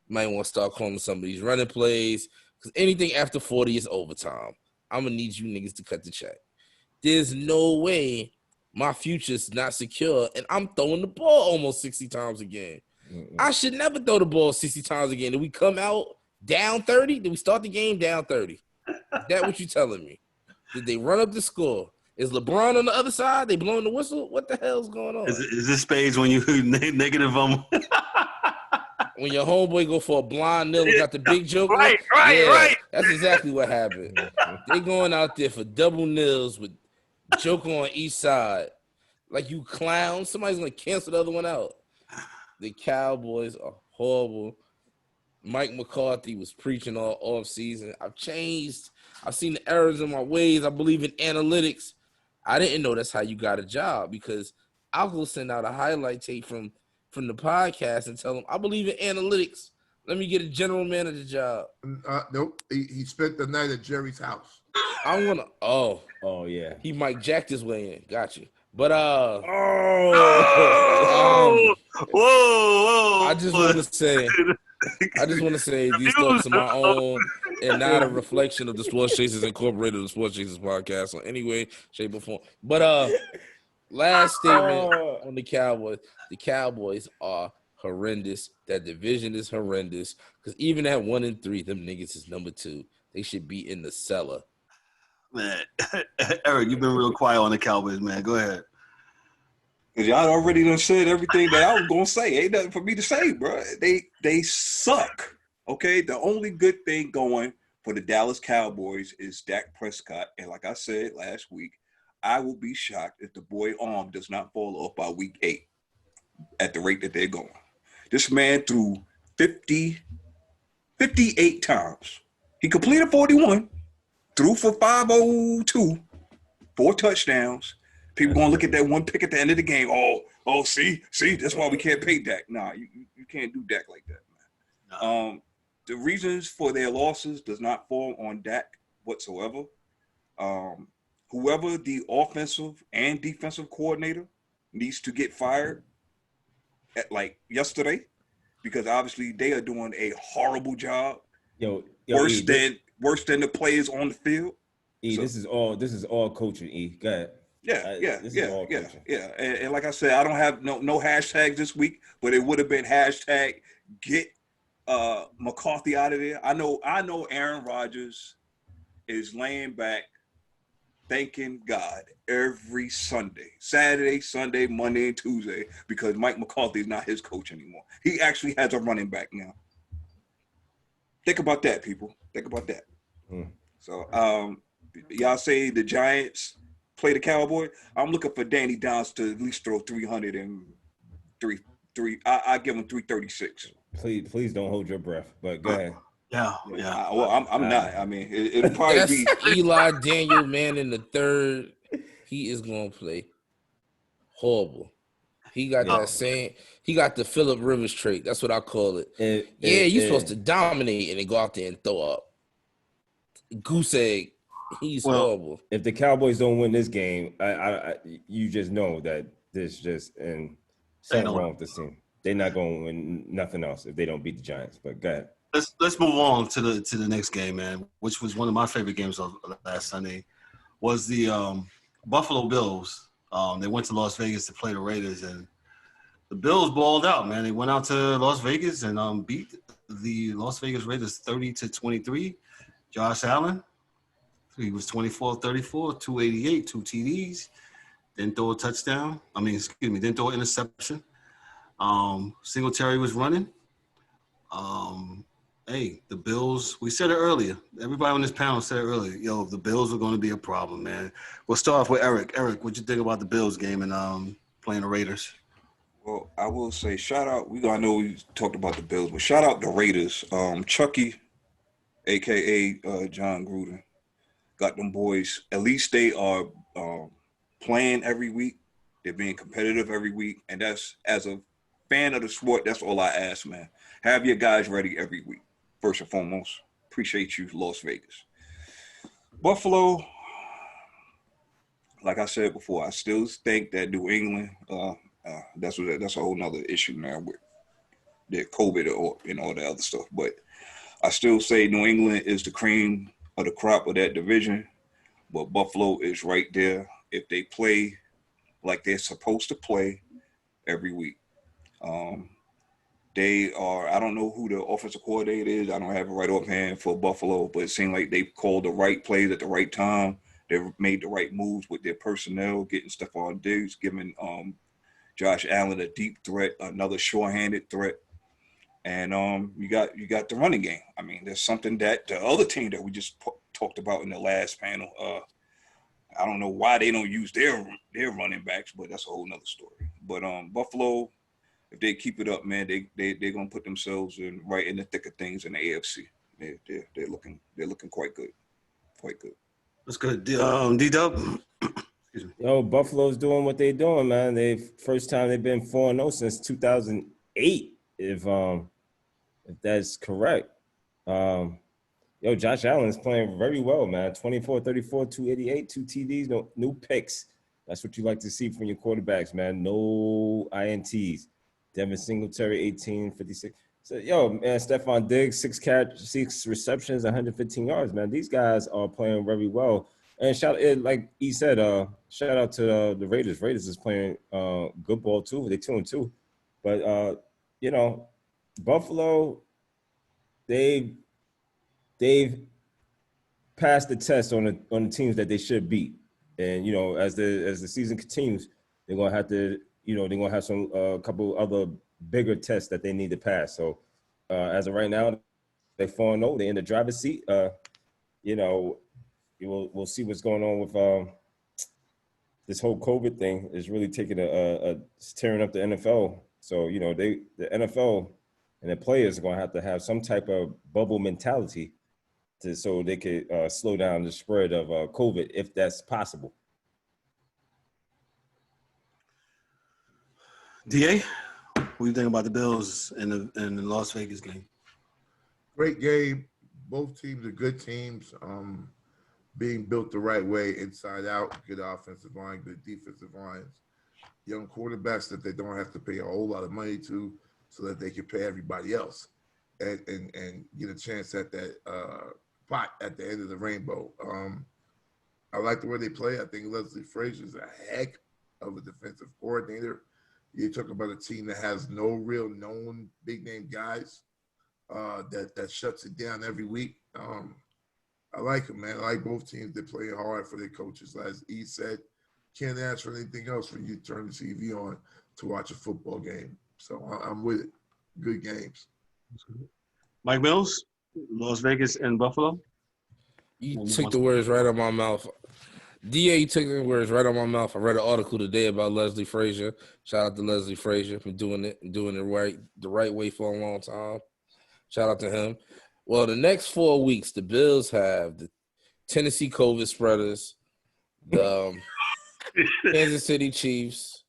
D: might want to start calling some of these running plays because anything after 40 is overtime. I'm going to need you niggas to cut the check. There's no way my future's not secure, and I'm throwing the ball almost 60 times again. Mm-mm. I should never throw the ball 60 times again. Did we come out down 30? Did we start the game down 30? Is that what you telling me? Did they run up the score? Is LeBron on the other side? They blowing the whistle? What the hell's going on?
F: Is this Spades when you negative them?
D: When your homeboy go for a blind nil and got the big joke?
F: Right.
D: That's exactly what happened. They going out there for double nils with joke on each side. Like, you clown. Somebody's going to cancel the other one out. The Cowboys are horrible. Mike McCarthy was preaching all offseason. I've changed I've seen the errors in my ways. I believe in analytics. I didn't know that's how you got a job because I'll go send out a highlight tape from the podcast and tell them I believe in analytics. Let me get a general manager job.
E: Nope. He spent the night at Jerry's house.
D: I want to. Oh,
A: yeah.
D: he might jack his way in. Got you. But
C: Whoa!
D: I just want to say. These thoughts are my own and not a reflection of the Sports Chasers Incorporated, the Sports Chasers podcast, in any way, shape, or form. But last statement on the Cowboys. The Cowboys are horrendous. That division is horrendous. Because even at 1-3, them niggas is number 2. They should be in the cellar.
F: Man, Eric, you've been real quiet on the Cowboys, man. Go ahead.
B: Because y'all already done said everything that I was going to say. Ain't nothing for me to say, bro. They suck, okay? The only good thing going for the Dallas Cowboys is Dak Prescott. And like I said last week, I will be shocked if the boy arm does not fall off by week 8 at the rate that they're going. This man threw 58 times. He completed 41, threw for 502, 4 touchdowns. People going to look at that one pick at the end of the game. Oh, see, that's why we can't pay Dak. Nah, you can't do Dak like that, man. The reasons for their losses does not fall on Dak whatsoever. Whoever the offensive and defensive coordinator needs to get fired at like yesterday, because obviously they are doing a horrible job. Worse than the players on the field.
A: This is all coaching. Go ahead.
B: Yeah. And like I said, I don't have no hashtags this week, but it would have been hashtag get McCarthy out of there. I know Aaron Rodgers is laying back thanking God every Sunday, Saturday, Sunday, Monday, and Tuesday, because Mike McCarthy is not his coach anymore. He actually has a running back now. Think about that, people. Think about that. So y'all say the Giants play the Cowboys. I'm looking for Danny Downs to at least throw 303. I give him 336.
A: Please don't hold your breath. But go ahead.
F: Yeah.
B: I'm not. I mean, it'll probably be
D: Eli Daniel, man, in the third. He is gonna play horrible. He got that same. He got the Phillip Rivers trait. That's what I call it. You're supposed to dominate and then go out there and throw up. Goose egg. He's horrible.
A: If the Cowboys don't win this game, you just know that there's just something wrong with this team. They're not going to win nothing else if they don't beat the Giants. But go ahead.
F: Let's move on to the next game, man, which was one of my favorite games of last Sunday. Was the Buffalo Bills. They went to Las Vegas to play the Raiders, and the Bills balled out, man. They went out to Las Vegas and beat the Las Vegas Raiders 30-23. Josh Allen, he was 24-34, 288, 2 TDs. Didn't throw a touchdown. Didn't throw an interception. Singletary was running. The Bills, we said it earlier. Everybody on this panel said it earlier. The Bills are going to be a problem, man. We'll start off with Eric. Eric, what'd you think about the Bills game and playing the Raiders?
B: Well, I will say shout out. I know we talked about the Bills, but shout out the Raiders. Chucky, a.k.a. John Gruden, got them boys. At least they are playing every week. They're being competitive every week. And that's, as a fan of the sport, that's all I ask, man. Have your guys ready every week, first and foremost. Appreciate you, Las Vegas. Buffalo, like I said before, I still think that New England, that's a whole nother issue now with their COVID and all that other stuff. But I still say New England is the cream of the crop of that division. But Buffalo is right there if they play like they're supposed to play every week. They are, I don't know who the offensive coordinator is. I don't have it right offhand for Buffalo, but it seemed like they called the right plays at the right time. They made the right moves with their personnel, getting Stephon Diggs, giving Josh Allen a deep threat, another short-handed threat. And you got the running game. I mean, there's something that the other team that we just talked about in the last panel, I don't know why they don't use their running backs, but that's a whole nother story. But Buffalo, if they keep it up, man, they're gonna put themselves right in the thick of things in the AFC. They're looking quite good. quite good.
F: That's good. D-Dubb.
A: Yo, Buffalo's doing what they're doing, man. They first time they've been 4-0 since 2008, if that's correct. Yo, Josh Allen's playing very well, man. 24, 34, 288, 2 TDs, no new picks. That's what you like to see from your quarterbacks, man. No INTs. Devin Singletary, 18, 56. So, yo, man, Stephon Diggs, 6 receptions, 115 yards, man. These guys are playing very well. And like he said, shout out to the Raiders. Raiders is playing good ball too. They're 2-2. But you know, Buffalo, they've passed the test on the teams that they should beat. And you know, as the season continues, they're gonna have to, they're gonna have some couple other bigger tests that they need to pass. So as of right now, they 4-0. They're in the driver's seat. We'll see what's going on with this whole COVID thing. Is really taking it's tearing up the NFL. So the NFL and the players are going to have some type of bubble mentality so they could slow down the spread of COVID if that's possible.
F: DA, what do you think about the Bills in the Las Vegas game?
E: Great game. Both teams are good teams. Being built the right way, inside out, good offensive line, good defensive lines, young quarterbacks that they don't have to pay a whole lot of money to, so that they can pay everybody else, and get a chance at that pot at the end of the rainbow. I like the way they play. I think Leslie Frazier is a heck of a defensive coordinator. You talk about a team that has no real known big name guys that shuts it down every week. I like them, man. I like both teams. They're playing hard for their coaches. As E said, can't ask for anything else when you turn the TV on to watch a football game. So I'm with it. Good games.
F: Mike Mills, Las Vegas and Buffalo.
D: You took the words right out of my mouth. DA, you took the words right out of my mouth. I read an article today about Leslie Frazier. Shout out to Leslie Frazier for doing it the right way for a long time. Shout out to him. Well, the next 4 weeks, the Bills have the Tennessee COVID spreaders, the Kansas City Chiefs.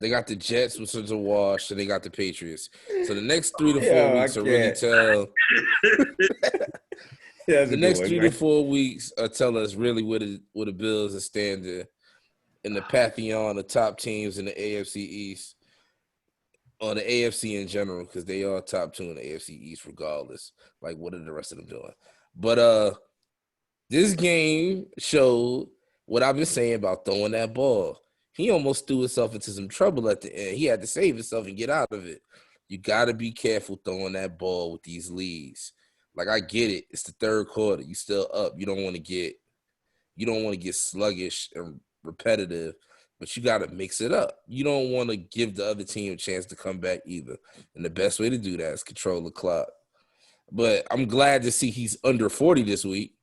D: They got the Jets, which is a wash, and they got the Patriots. So the next 3 to 4 weeks will really tell. The next 3 to 4 weeks tell us really where the Bills are standing in the pantheon of top teams in the AFC East. Or the AFC in general, because they are top 2 in the AFC East regardless. Like, what are the rest of them doing? But this game showed what I've been saying about throwing that ball. He almost threw himself into some trouble at the end. He had to save himself and get out of it. You got to be careful throwing that ball with these leads. Like, I get it. It's the third quarter. You still up. You don't want to get sluggish and repetitive. But you got to mix it up. You don't want to give the other team a chance to come back either. And the best way to do that is control the clock. But I'm glad to see he's under 40 this week.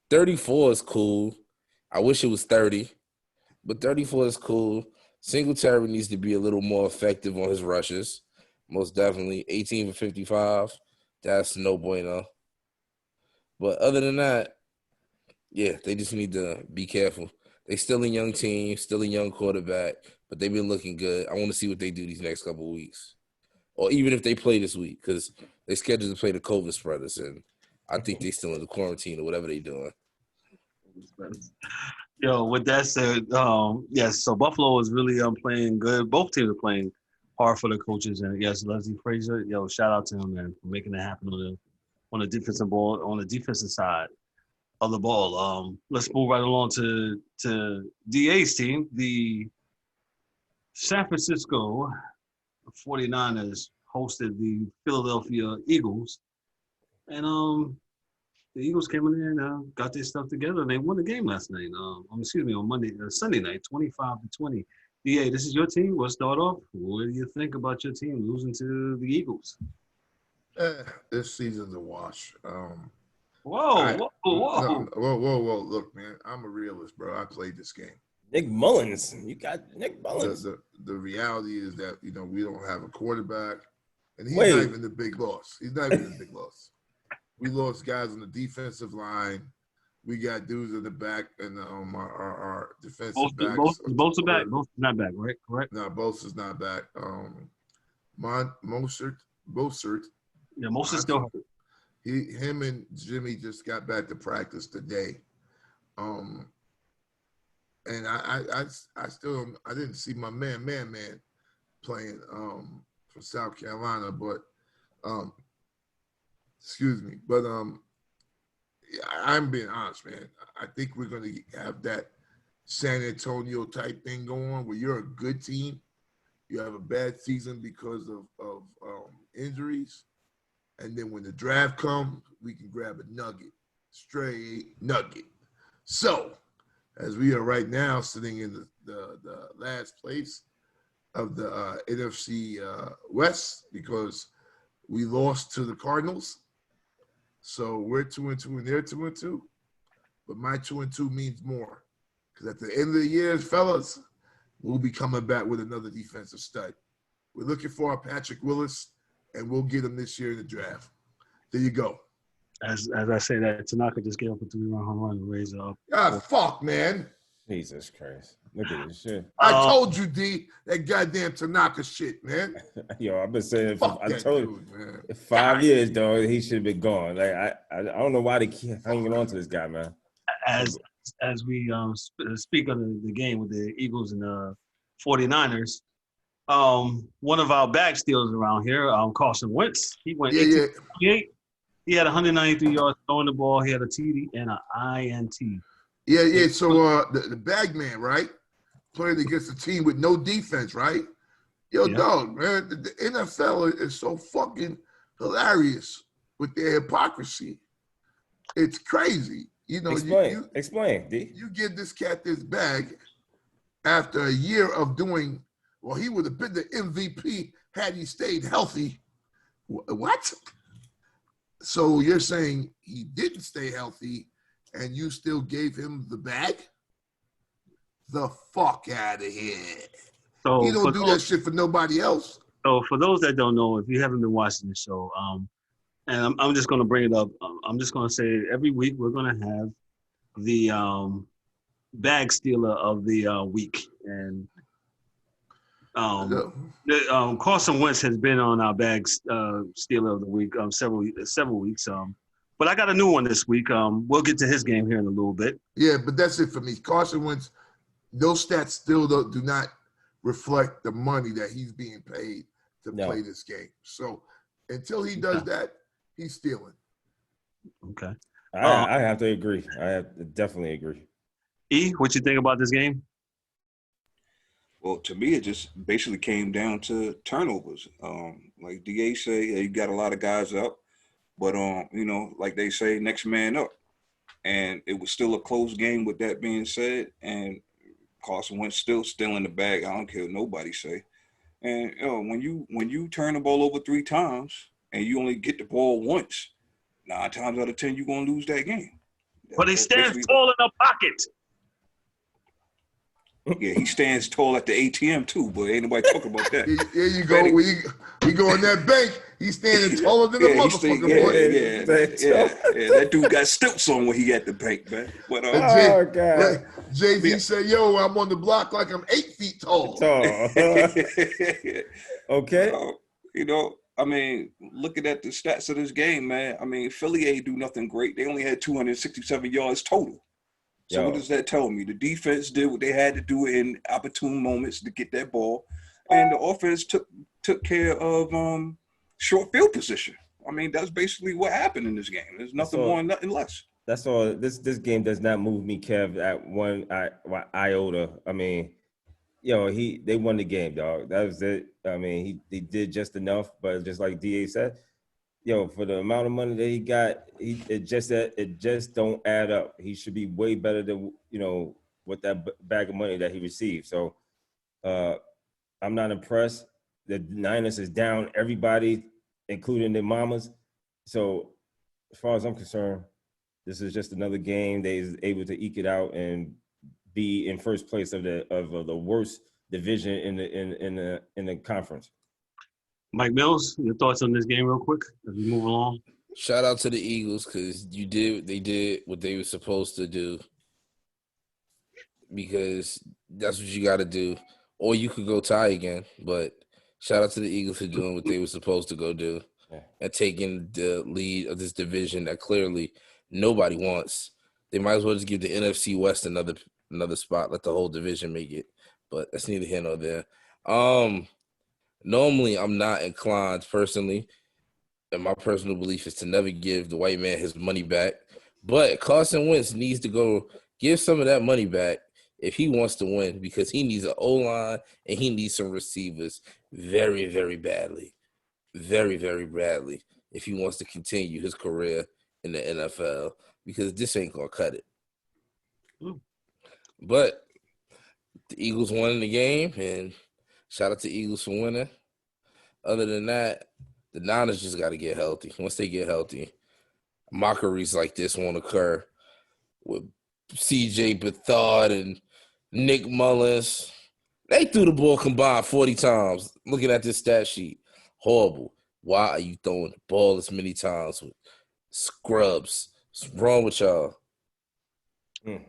D: 34 is cool. I wish it was 30. But 34 is cool. Singletary needs to be a little more effective on his rushes. Most definitely. 18 for 55. That's no bueno. But other than that, yeah, they just need to be careful. They still a young team, still a young quarterback, but they've been looking good. I want to see what they do these next couple of weeks. Or even if they play this week, because they scheduled to play the COVID spreaders, and I think they still in the quarantine or whatever they're doing.
F: Yo, with that said, yes, so Buffalo is really playing good. Both teams are playing hard for the coaches. And yes, Leslie Frazier, yo, shout out to him, man, for making it happen on the defensive side of the ball. Let's move right along to DA's team. The San Francisco 49ers hosted the Philadelphia Eagles. And the Eagles came in there and got their stuff together, and they won the game last night. On Sunday night, 25-20. DA, this is your team. We'll start off. What do you think about your team losing to the Eagles?
E: This season's a wash.
F: Whoa.
E: Look, man, I'm a realist, bro. I played this game.
A: Nick Mullins. You got Nick Mullins.
E: The reality is that, we don't have a quarterback, and he's not even the big loss. We lost guys on the defensive line. We got dudes in the back, and our defensive backs.
F: Both are back. Both not back, right? Correct.
E: No, both is not back. Mostert.
F: Yeah, most is still hurt.
E: Him and Jimmy just got back to practice today. And I didn't see my man playing for South Carolina, but excuse me, but I'm being honest, man. I think we're gonna have that San Antonio type thing going on where you're a good team, you have a bad season because of injuries, and then when the draft comes, we can grab a nugget, straight nugget. So, as we are right now sitting in the last place of the NFC West because we lost to the Cardinals. So we're 2-2 and they're 2-2. But my 2-2 means more. Because at the end of the year, fellas, we'll be coming back with another defensive stud. We're looking for our Patrick Willis, and we'll get him this year in the draft. There you go.
F: As I say that, Tanaka just gave up a 3-run home run and raised up.
E: Ah, fuck, man.
A: Jesus Christ. Look at this shit.
E: I told you, D, that goddamn Tanaka shit, man.
A: Yo, I've been saying
E: Fuck
A: I
E: that
A: told
E: dude,
A: you
E: man.
A: 5 years, dog, he should have been gone. Like I don't know why they keep hanging on to this guy, man.
F: As we speak on the game with the Eagles and the 49ers, one of our bag stealers around here, Carson Wentz, he went 18-28. He had 193 yards throwing the ball. He had a TD and an INT.
E: Yeah. So the bag man, right? Playing against a team with no defense, right? Yo, dog, man, the NFL is so fucking hilarious with their hypocrisy. It's crazy. You know,
A: explain, D.
E: You give this cat this bag after a year of doing, well, he would have been the MVP had he stayed healthy. What? So you're saying he didn't stay healthy and you still gave him the bag? The fuck out of here.
F: So
E: you don't do that shit for nobody else.
F: So for those that don't know, if you haven't been watching the show, and I'm just going to bring it up. I'm just going to say every week we're going to have the bag stealer of the week. And Carson Wentz has been on our bag stealer of the week several weeks. But I got a new one this week. We'll get to his game here in a little bit.
E: Yeah, but that's it for me. Carson Wentz, those stats still do not reflect the money that he's being paid to play this game. So until he does that, he's stealing.
F: Okay.
A: I have to agree. Definitely agree.
F: E, what you think about this game?
B: Well, to me, it just basically came down to turnovers. Like DA say, you got a lot of guys up, but like they say, next man up. And it was still a close game with that being said. And Carson Wentz still in the bag. I don't care what nobody say. And when you turn the ball over 3 times and you only get the ball once, 9 times out of 10 you're gonna lose that game.
F: But he stands tall in the pocket.
B: Yeah, he stands tall at the ATM too, but ain't nobody talking about that.
E: Here you go. We go in that bank. He's standing taller than the motherfucker, boy.
B: Yeah. That dude got stilts on when he at the bank, man. But,
E: God. Jay-Z said, yo, I'm on the block like I'm 8 feet tall.
A: Okay.
B: I mean, looking at the stats of this game, man, I mean, Philly ain't do nothing great. They only had 267 yards total. So what does that tell me? The defense did what they had to do in opportune moments to get that ball, and the offense took care of short field position. I mean, that's basically what happened in this game. There's nothing more and nothing less.
A: That's all. This game does not move me, Kev, at one iota. I mean, they won the game, dog. That was it. I mean, he did just enough, but just like DA said, for the amount of money that he got, it just don't add up. He should be way better than with that bag of money that he received. So I'm not impressed. The Niners is down everybody, including their mamas. So as far as I'm concerned, this is just another game. They is able to eke it out and be in first place of the worst division in the conference.
F: Mike Mills, your thoughts on this game real quick as we move along?
D: Shout out to the Eagles because they did what they were supposed to do because that's what you got to do. Or you could go tie again, but shout out to the Eagles for doing what they were supposed to go do and taking the lead of this division that clearly nobody wants. They might as well just give the NFC West another spot, let the whole division make it. But that's neither here nor there. Normally, I'm not inclined personally, and my personal belief is to never give the white man his money back. But Carson Wentz needs to go give some of that money back if he wants to win because he needs an O-line and he needs some receivers very, very badly. Very, very badly if he wants to continue his career in the NFL because this ain't going to cut it. But the Eagles won the game, and shout out to Eagles for winning. Other than that, the Niners just got to get healthy. Once they get healthy, mockeries like this won't occur with C.J. Beathard and Nick Mullins. They threw the ball combined 40 times. Looking at this stat sheet, horrible. Why are you throwing the ball as many times with scrubs? What's wrong with y'all?
F: I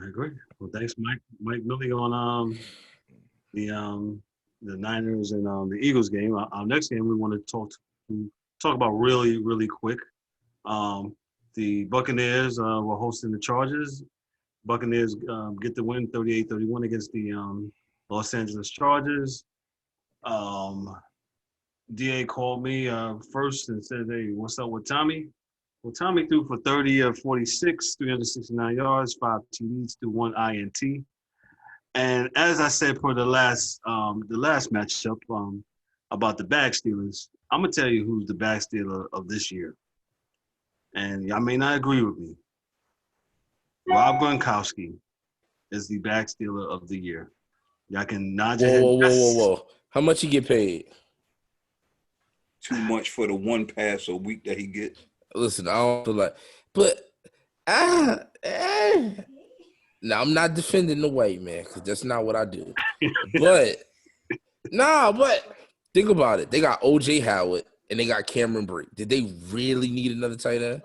F: agree. Well, thanks, Mike Millie on the Niners and the Eagles game. Our next game we want to talk about really, really quick. The Buccaneers were hosting the Chargers. Buccaneers get the win 38-31 against the Los Angeles Chargers. DA called me first and said, hey, what's up with Tommy? Well, Tommy threw for 30 of 46, 369 yards, 5 TDs to 1 INT. And as I said for the last matchup about the bag stealers, I'm going to tell you who's the bag stealer of this year. And y'all may not agree with me. Rob Gronkowski is the bag stealer of the year. Y'all can nod your head.
D: Whoa. How much you get paid?
B: Too much for the one pass a week that he get.
D: Listen, I don't feel like, but now I'm not defending the white man because that's not what I do. But think about it. They got O.J. Howard and they got Cameron Brate. Did they really need another tight end?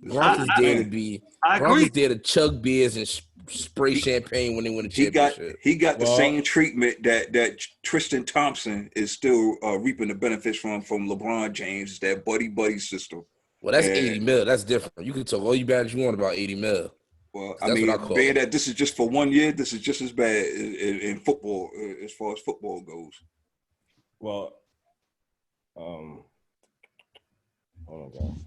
D: Gronk is there to be. Gronk is there to chug beers and spray champagne when they win a championship.
B: He got the same treatment that Tristan Thompson is still reaping the benefits from LeBron James. That buddy system.
D: Well, that's 80 mil. That's different. You can talk all you bad you want about 80 mil.
B: Well, I mean, being that this is just for 1 year, this is just as bad in football as far as football goes.
A: Well, hold on, guys.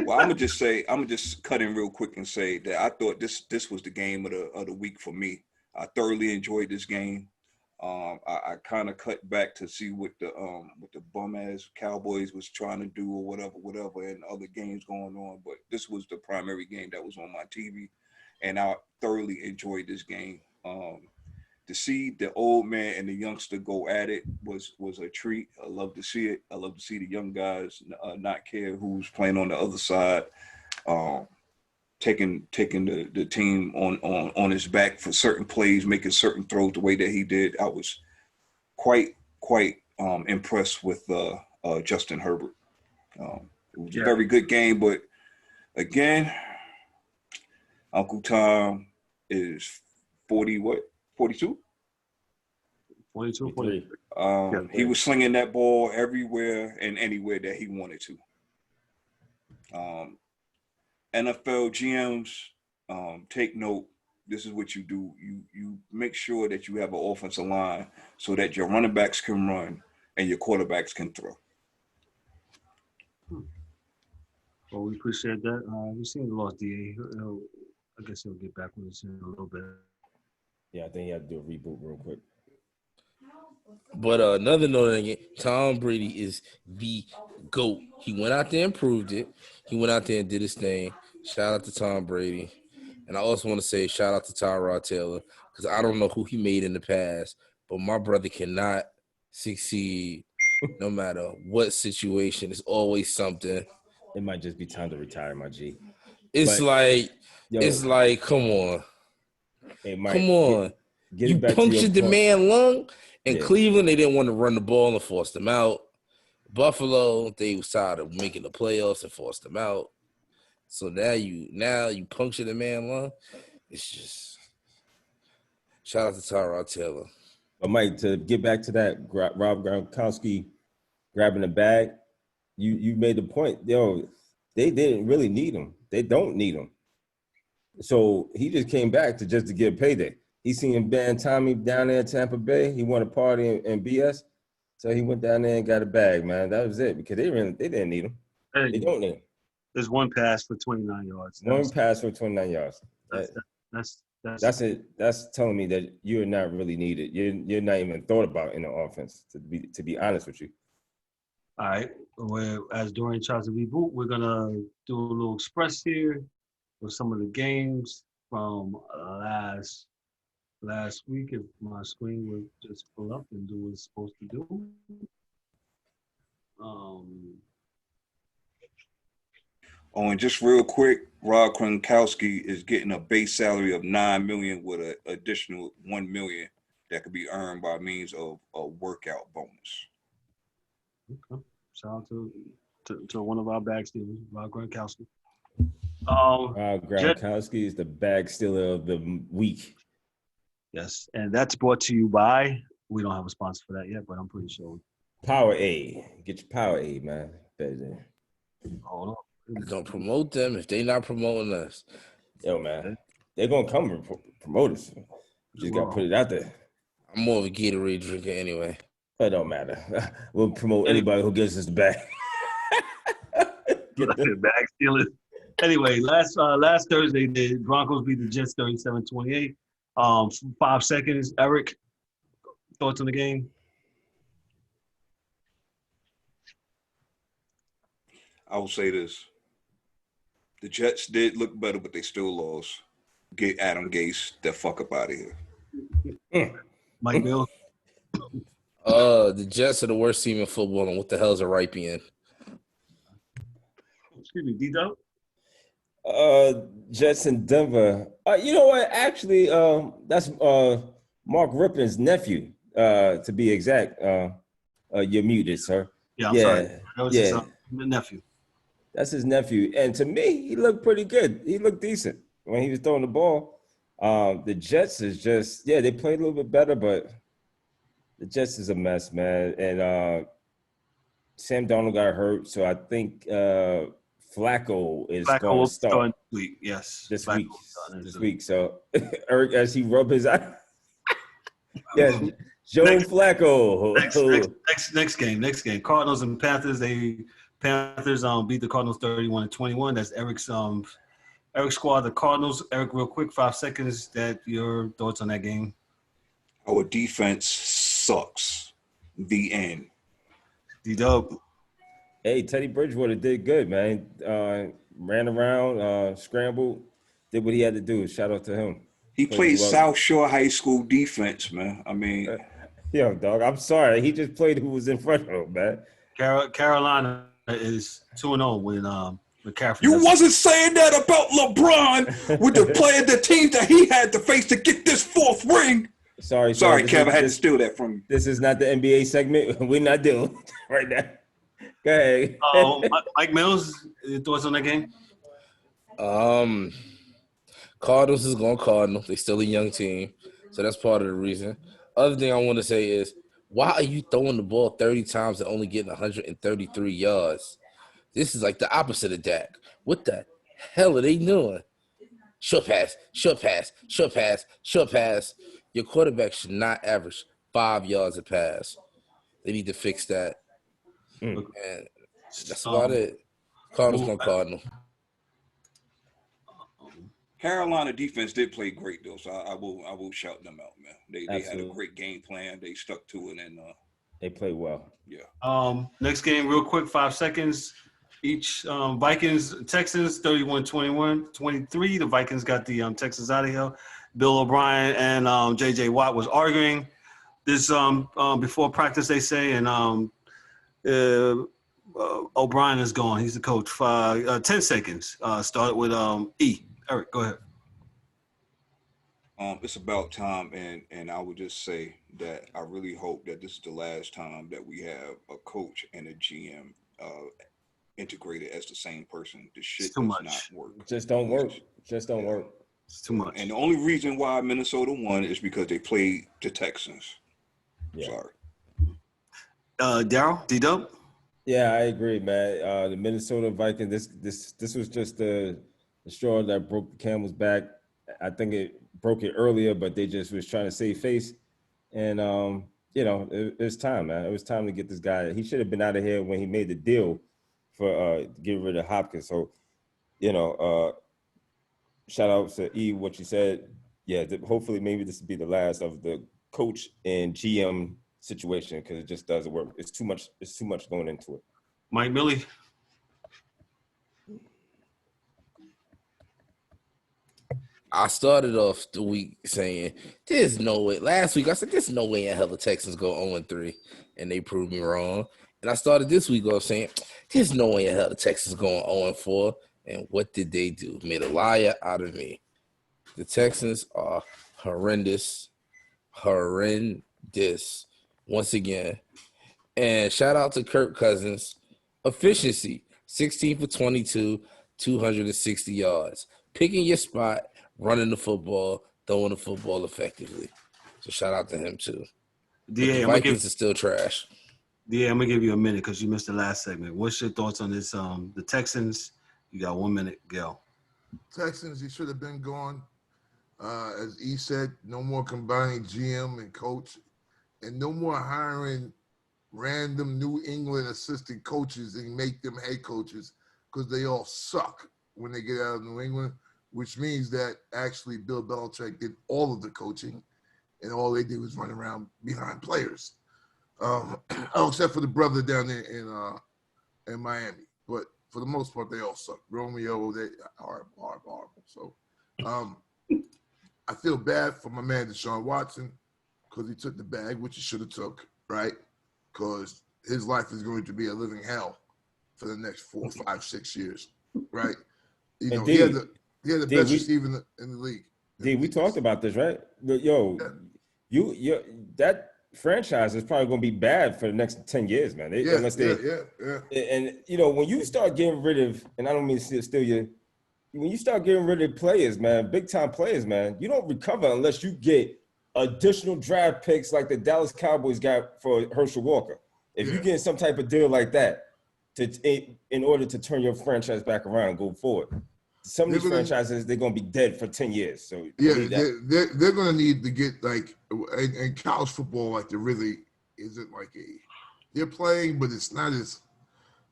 B: Well, I'm gonna just cut in real quick and say that I thought this was the game of the week for me. I thoroughly enjoyed this game. I kind of cut back to see what the bum ass Cowboys was trying to do or whatever, and other games going on. But this was the primary game that was on my TV, and I thoroughly enjoyed this game. To see the old man and the youngster go at it was a treat. I love to see it. I love to see the young guys not care who's playing on the other side, taking the team on his back for certain plays, making certain throws the way that he did. I was quite impressed with Justin Herbert. It was a very good game, but again, Uncle Tom is 42?
F: 42,
A: 43.
B: He was slinging that ball everywhere and anywhere that he wanted to. NFL GMs, take note. This is what you do. You make sure that you have an offensive line so that your running backs can run and your quarterbacks can throw.
F: Well, we appreciate that. We've seen the loss, DA. I guess he'll get back with us in a little bit.
A: Yeah, I think he had to do a reboot real quick.
D: But another note, Tom Brady is the GOAT. He went out there and proved it. He went out there and did his thing. Shout out to Tom Brady. And I also want to say shout out to Tyrod Taylor because I don't know who he made in the past, but my brother cannot succeed no matter what situation. It's always something.
A: It might just be time to retire, my G.
D: It's like, come on.
A: Hey, Mike,
D: come on. You punctured the man lung. In Cleveland, they didn't want to run the ball and forced him out. Buffalo, they was tired of making the playoffs and forced them out. So now you puncture the man lung. It's just shout out to Tyrod Taylor.
A: But Mike, to get back to that, Rob Gronkowski grabbing the bag, you made the point. Yo, they didn't really need him. They don't need him. So he just came back to get a payday. He seen Ben Tommy down there in Tampa Bay. He won a party in BS. So he went down there and got a bag, man. That was it because they didn't need him.
F: Hey,
A: They don't need him.
F: there's one pass for 29 yards.
A: One pass for 29 yards.
F: That's
A: it. That's telling me that you're not really needed. You're not even thought about in the offense, to be honest with you.
F: all right. As Dorian tries to reboot, we're gonna do a little express here with some of the games from last week. If my screen would just pull up and do what it's supposed to do.
B: Oh, and just real quick, Rob Gronkowski is getting a base salary of $9 million with an additional $1 million that could be earned by means of a workout bonus.
F: Okay. Shout out to one of our bag stealers, Rob Gronkowski.
A: Gronkowski is the bag stealer of the week.
F: Yes, and that's brought to you by. We don't have a sponsor for that yet, but I'm pretty sure.
A: Powerade. Get your Powerade, man.
F: Hold on.
D: Don't promote them if they not promoting us.
A: Yo, man. They're going to come and promote us. Just got to put it out there.
D: I'm more of a Gatorade drinker anyway.
A: It don't matter. We'll promote anybody who gives us the bag.
F: Get the bag stealers. Anyway, last Thursday, the Broncos beat the Jets 37-28. 5 seconds. Eric, thoughts on the game?
B: I will say this. The Jets did look better, but they still lost. Get Adam Gase the fuck up out of here.
F: Mike Bill?
D: The Jets are the worst team in football, and what the hell is a Ripien?
F: Excuse me, D-Dubb?
A: Jets in Denver. You know what? Actually, that's Mark Rippon's nephew, to be exact. You're muted, sir.
F: Yeah, I'm sorry. That was his nephew.
A: That's his nephew. And to me, he looked pretty good. He looked decent when he was throwing the ball. The Jets is just, they played a little bit better, but the Jets is a mess, man. And Sam Darnold got hurt, so I think Flacco is going to start this week. So Eric, as he rubbed his eye, Joe Flacco.
F: Next game. Cardinals and Panthers. Panthers beat the Cardinals 31-21. That's Eric's squad. The Cardinals. Eric, real quick, 5 seconds. That your thoughts on that game?
B: Our defense sucks. The end.
F: D-Dubb.
A: Hey, Teddy Bridgewater did good, man. Ran around, scrambled, did what he had to do. Shout out to him.
B: He played South Shore High School defense, man. I mean,
A: yo, dog, I'm sorry. He just played who was in front of him, man.
F: Carolina is 2-0 with McCaffrey.
B: You wasn't saying that about LeBron with the teams that he had to face to get this fourth ring.
A: Sorry,
B: Kev. I had to steal that from you.
A: This is not the NBA segment. We're not doing right now. Go ahead.
F: Mike Mills, your thoughts on that game?
D: Cardinals is going Cardinals. They're still a young team, so that's part of the reason. Other thing I want to say is, why are you throwing the ball 30 times and only getting 133 yards? This is like the opposite of Dak. What the hell are they doing? Short pass. Your quarterback should not average 5 yards a pass. They need to fix that. And that's about it. Cardinals on Cardinal.
B: Carolina defense did play great though, so I will shout them out, man. They had a great game plan. They stuck to it and
A: they played well.
B: Yeah.
F: Next game, real quick, 5 seconds each. Vikings, Texans, 31-21-23. The Vikings got the Texans out of here. Bill O'Brien and J.J. Watt was arguing this before practice, they say, and O'Brien is gone. He's the coach. 10 seconds. Started with E. Eric, go ahead.
B: It's about time, and I would just say that I really hope that this is the last time that we have a coach and a GM integrated as the same person. This shit
F: too
B: does
F: much.
B: not work.
A: Just don't work. Just don't work.
F: It's too much.
B: And the only reason why Minnesota won is because they played the Texans.
A: Yeah.
B: Sorry.
F: Darrell, D-Dubb?
A: Yeah, I agree, man. The Minnesota Vikings. This was just the straw that broke the camel's back. I think it broke it earlier, but they just was trying to save face. And it's time, man. It was time to get this guy. He should have been out of here when he made the deal for getting rid of Hopkins. So, shout out to E, what you said. Yeah, hopefully maybe this will be the last of the coach and GM situation, because it just doesn't work. It's too much. It's too much going into it.
F: Mike Millie?
D: I started off the week saying, there's no way. Last week, I said, there's no way in hell the Texans go 0-3, and they proved me wrong. And I started this week off saying, there's no way in hell the Texans going 0-4. And what did they do? Made a liar out of me. The Texans are horrendous once again. And shout out to Kirk Cousins. Efficiency, 16 for 22, 260 yards. Picking your spot, running the football, throwing the football effectively. So shout out to him too.
F: DA,
D: The Vikings are still trash.
F: I'm gonna give you a minute because you missed the last segment. What's your thoughts on this? The Texans. You got 1 minute, Gail.
E: Texans, he should have been gone. As E said, no more combining GM and coach, and no more hiring random New England assistant coaches and make them head coaches, because they all suck when they get out of New England, which means that actually Bill Belichick did all of the coaching, and all they did was run around behind players. Except for the brother down there in Miami. But for the most part, they all suck. Romeo, they horrible. So I feel bad for my man Deshaun Watson, because he took the bag, which he should have took, right? Because his life is going to be a living hell for the next 4, 5, 6 years, right? He had the best receiver in the league.
A: We talked about this, right? That franchise is probably going to be bad for the next 10 years, man. And when you start getting rid of, and I don't mean to steal you, when you start getting rid of players, man, big time players, man, you don't recover unless you get additional draft picks like the Dallas Cowboys got for Herschel Walker. If you get some type of deal like that in order to turn your franchise back around and go forward. Some of these franchises, they're going to be dead for 10 years. So
E: they're going to need to get, like, in college football, like, there really isn't like they're playing, but it's not as,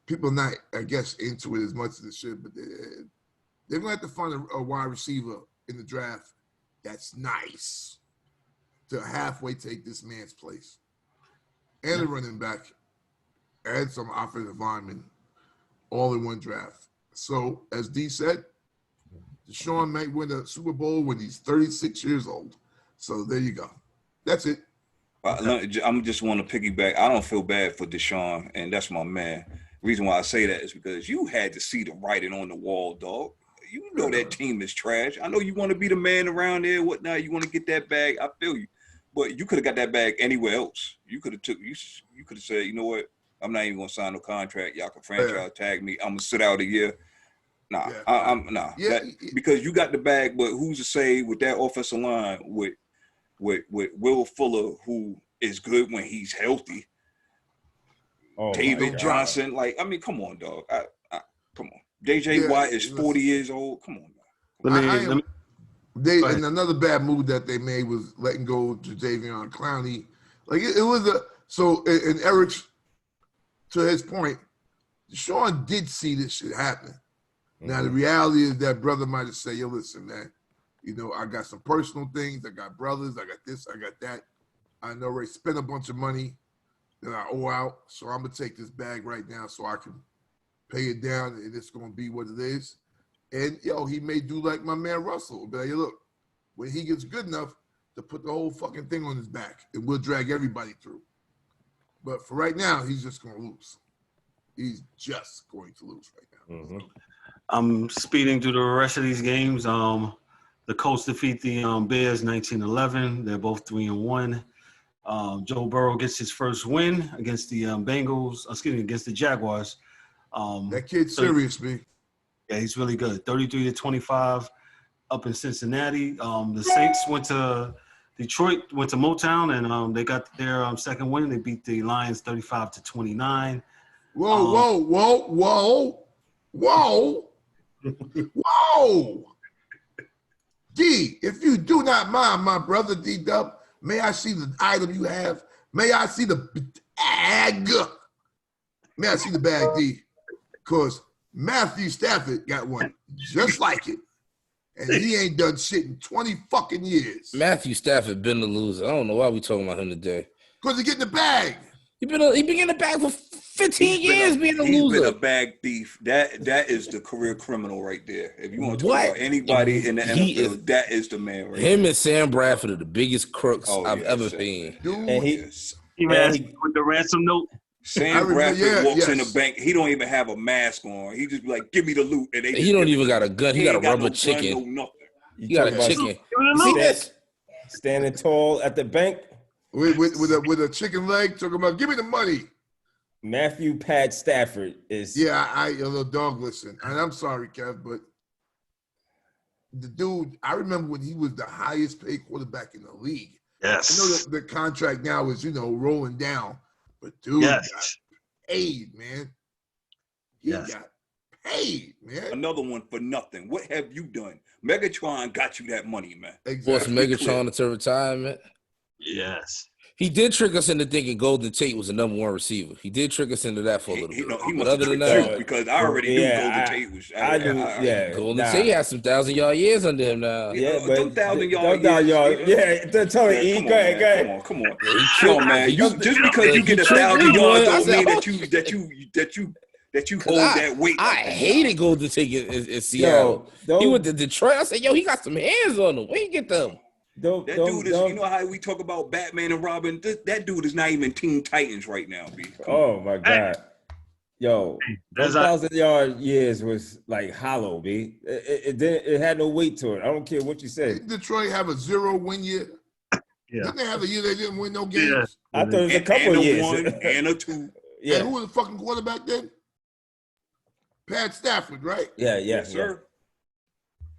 E: people not, I guess, into it as much as they should, but they're going to have to find a wide receiver in the draft that's nice to halfway take this man's place. And a running back and some offensive linemen all in one draft. So, as D said, Deshaun might win a Super Bowl when he's 36 years old. So there you go. That's it.
B: I'm just want to piggyback. I don't feel bad for Deshaun, and that's my man. The reason why I say that is because you had to see the writing on the wall, dog. You know that team is trash. I know you want to be the man around there, whatnot. You want to get that bag. I feel you, but you could have got that bag anywhere else. You could have You could have said, you know what? I'm not even gonna sign no contract. Y'all can franchise tag me. I'm gonna sit out a year. Because you got the bag, but who's to say with that offensive line with Will Fuller, who is good when he's healthy, David Johnson, come on, dog. Come on. JJ Watt is 40 years old. Come on,
E: man. And another bad move that they made was letting go to Jadeveon Clowney. Like it was and Eric's, to his point, Deshaun did see this shit happen. Now, the reality is that brother might have said, yo, listen, man, I got some personal things. I got brothers. I got this. I got that. I know Ray spent a bunch of money that I owe out, so I'm going to take this bag right now so I can pay it down, and it's going to be what it is. And, he may do like my man Russell. But, look, when he gets good enough to put the whole fucking thing on his back, and we'll drag everybody through. But for right now, he's just going to lose. He's just going to lose right now.
F: I'm speeding through the rest of these games. The The Colts defeat the Bears 19-11. They're both 3-1. Joe Burrow gets his first win against the against the Jaguars.
E: That kid's serious, me.
F: Yeah, he's really good. 33-25 up in Cincinnati. The Saints went to Detroit, went to Motown, and they got their second win. They beat the Lions 35-29.
E: Whoa. D, if you do not mind, my brother D-Dubb, may I see the item you have? May I see the bag? May I see the bag, D? Because Matthew Stafford got one just like it. And he ain't done shit in 20 fucking years.
D: Matthew Stafford been the loser. I don't know why we talking about him today.
E: Because he getting the bag.
D: He been in the bag for 15 years being a
B: He's
D: loser.
B: been a bag thief. That is the career criminal right there. If you want to talk about anybody in the NFL, that is the man right
D: Him
B: there.
D: and Sam Bradford are the biggest crooks I've ever seen.
E: Dude,
A: And
F: He ran with the ransom note.
B: Sam Bradford walks in the bank. He don't even have a mask on. He just be like, "Give me the loot." And
D: He don't even got a gun. He got a rubber
B: no
D: chicken.
B: Gun, no nothing.
D: He got a chicken.
F: You
D: See this?
A: Standing tall at the bank.
E: with a chicken leg, talking about, give me the money.
A: Matthew Pat Stafford is.
E: Yeah, I a little dog listen. And I'm sorry, Kev, but the dude, I remember when he was the highest paid quarterback in the league.
F: Yes.
E: I know that the contract now is, rolling down, but dude got paid, man. He got paid, man.
B: Another one for nothing. What have you done? Megatron got you that money, man.
D: Forced Megatron into retirement.
F: Yes.
D: He did trick us into thinking Golden Tate was the number one receiver. He did trick us into that for a little bit.
B: He
D: But
B: must
D: other
B: have
D: than
B: tricked you
D: that,
B: because I already knew Golden Tate was.
A: I knew,
D: Golden Tate has some 1,000-yard years under him now.
A: Yeah,
B: them
A: but
B: 1,000-yard
A: years. Yeah, tell me, go ahead.
B: Come on, man. Just because you get 1,000 yards don't mean that you hold that weight.
D: I hated Golden Tate in Seattle. He went to Detroit. I said, he got some hands on him. Where you get them?
B: That dude is, you know how we talk about Batman and Robin? That dude is not even Teen Titans right now, B.
A: Oh, my God. Yo, 1,000-yard years was like hollow, B. It had no weight to it. I don't care what you say.
E: Didn't Detroit have a 0-win year?
F: Yeah.
E: Didn't they have a year they didn't win no games?
F: Yeah.
A: I thought it was a couple of years.
B: 1 and a 2.
A: Yeah.
E: And who was the fucking quarterback then? Pat Stafford, right?
A: Yeah,
B: Yes, sir.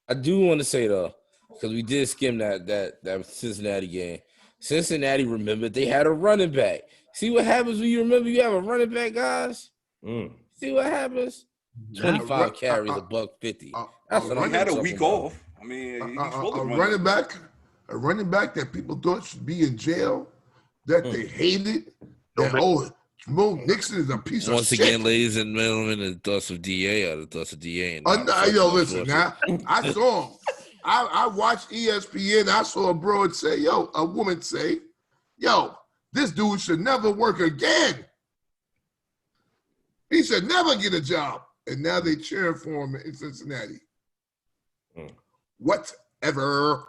D: I do want to say, though, because we did skim that Cincinnati game. Cincinnati remembered they had a running back. See what happens when you remember you have a running back, guys? See what happens? 25 carries, $150. That's what
B: He had a week off. I mean,
E: a running back that people thought should be in jail, that they hated. That, Mo Nixon is a piece of
D: Once
E: shit.
D: again, ladies and gentlemen, the thoughts of DA are the thoughts of DA.
E: Listen, now, I saw him. I watched ESPN. I saw a woman say, this dude should never work again. He should never get a job. And now they cheering for him in Cincinnati. Whatever.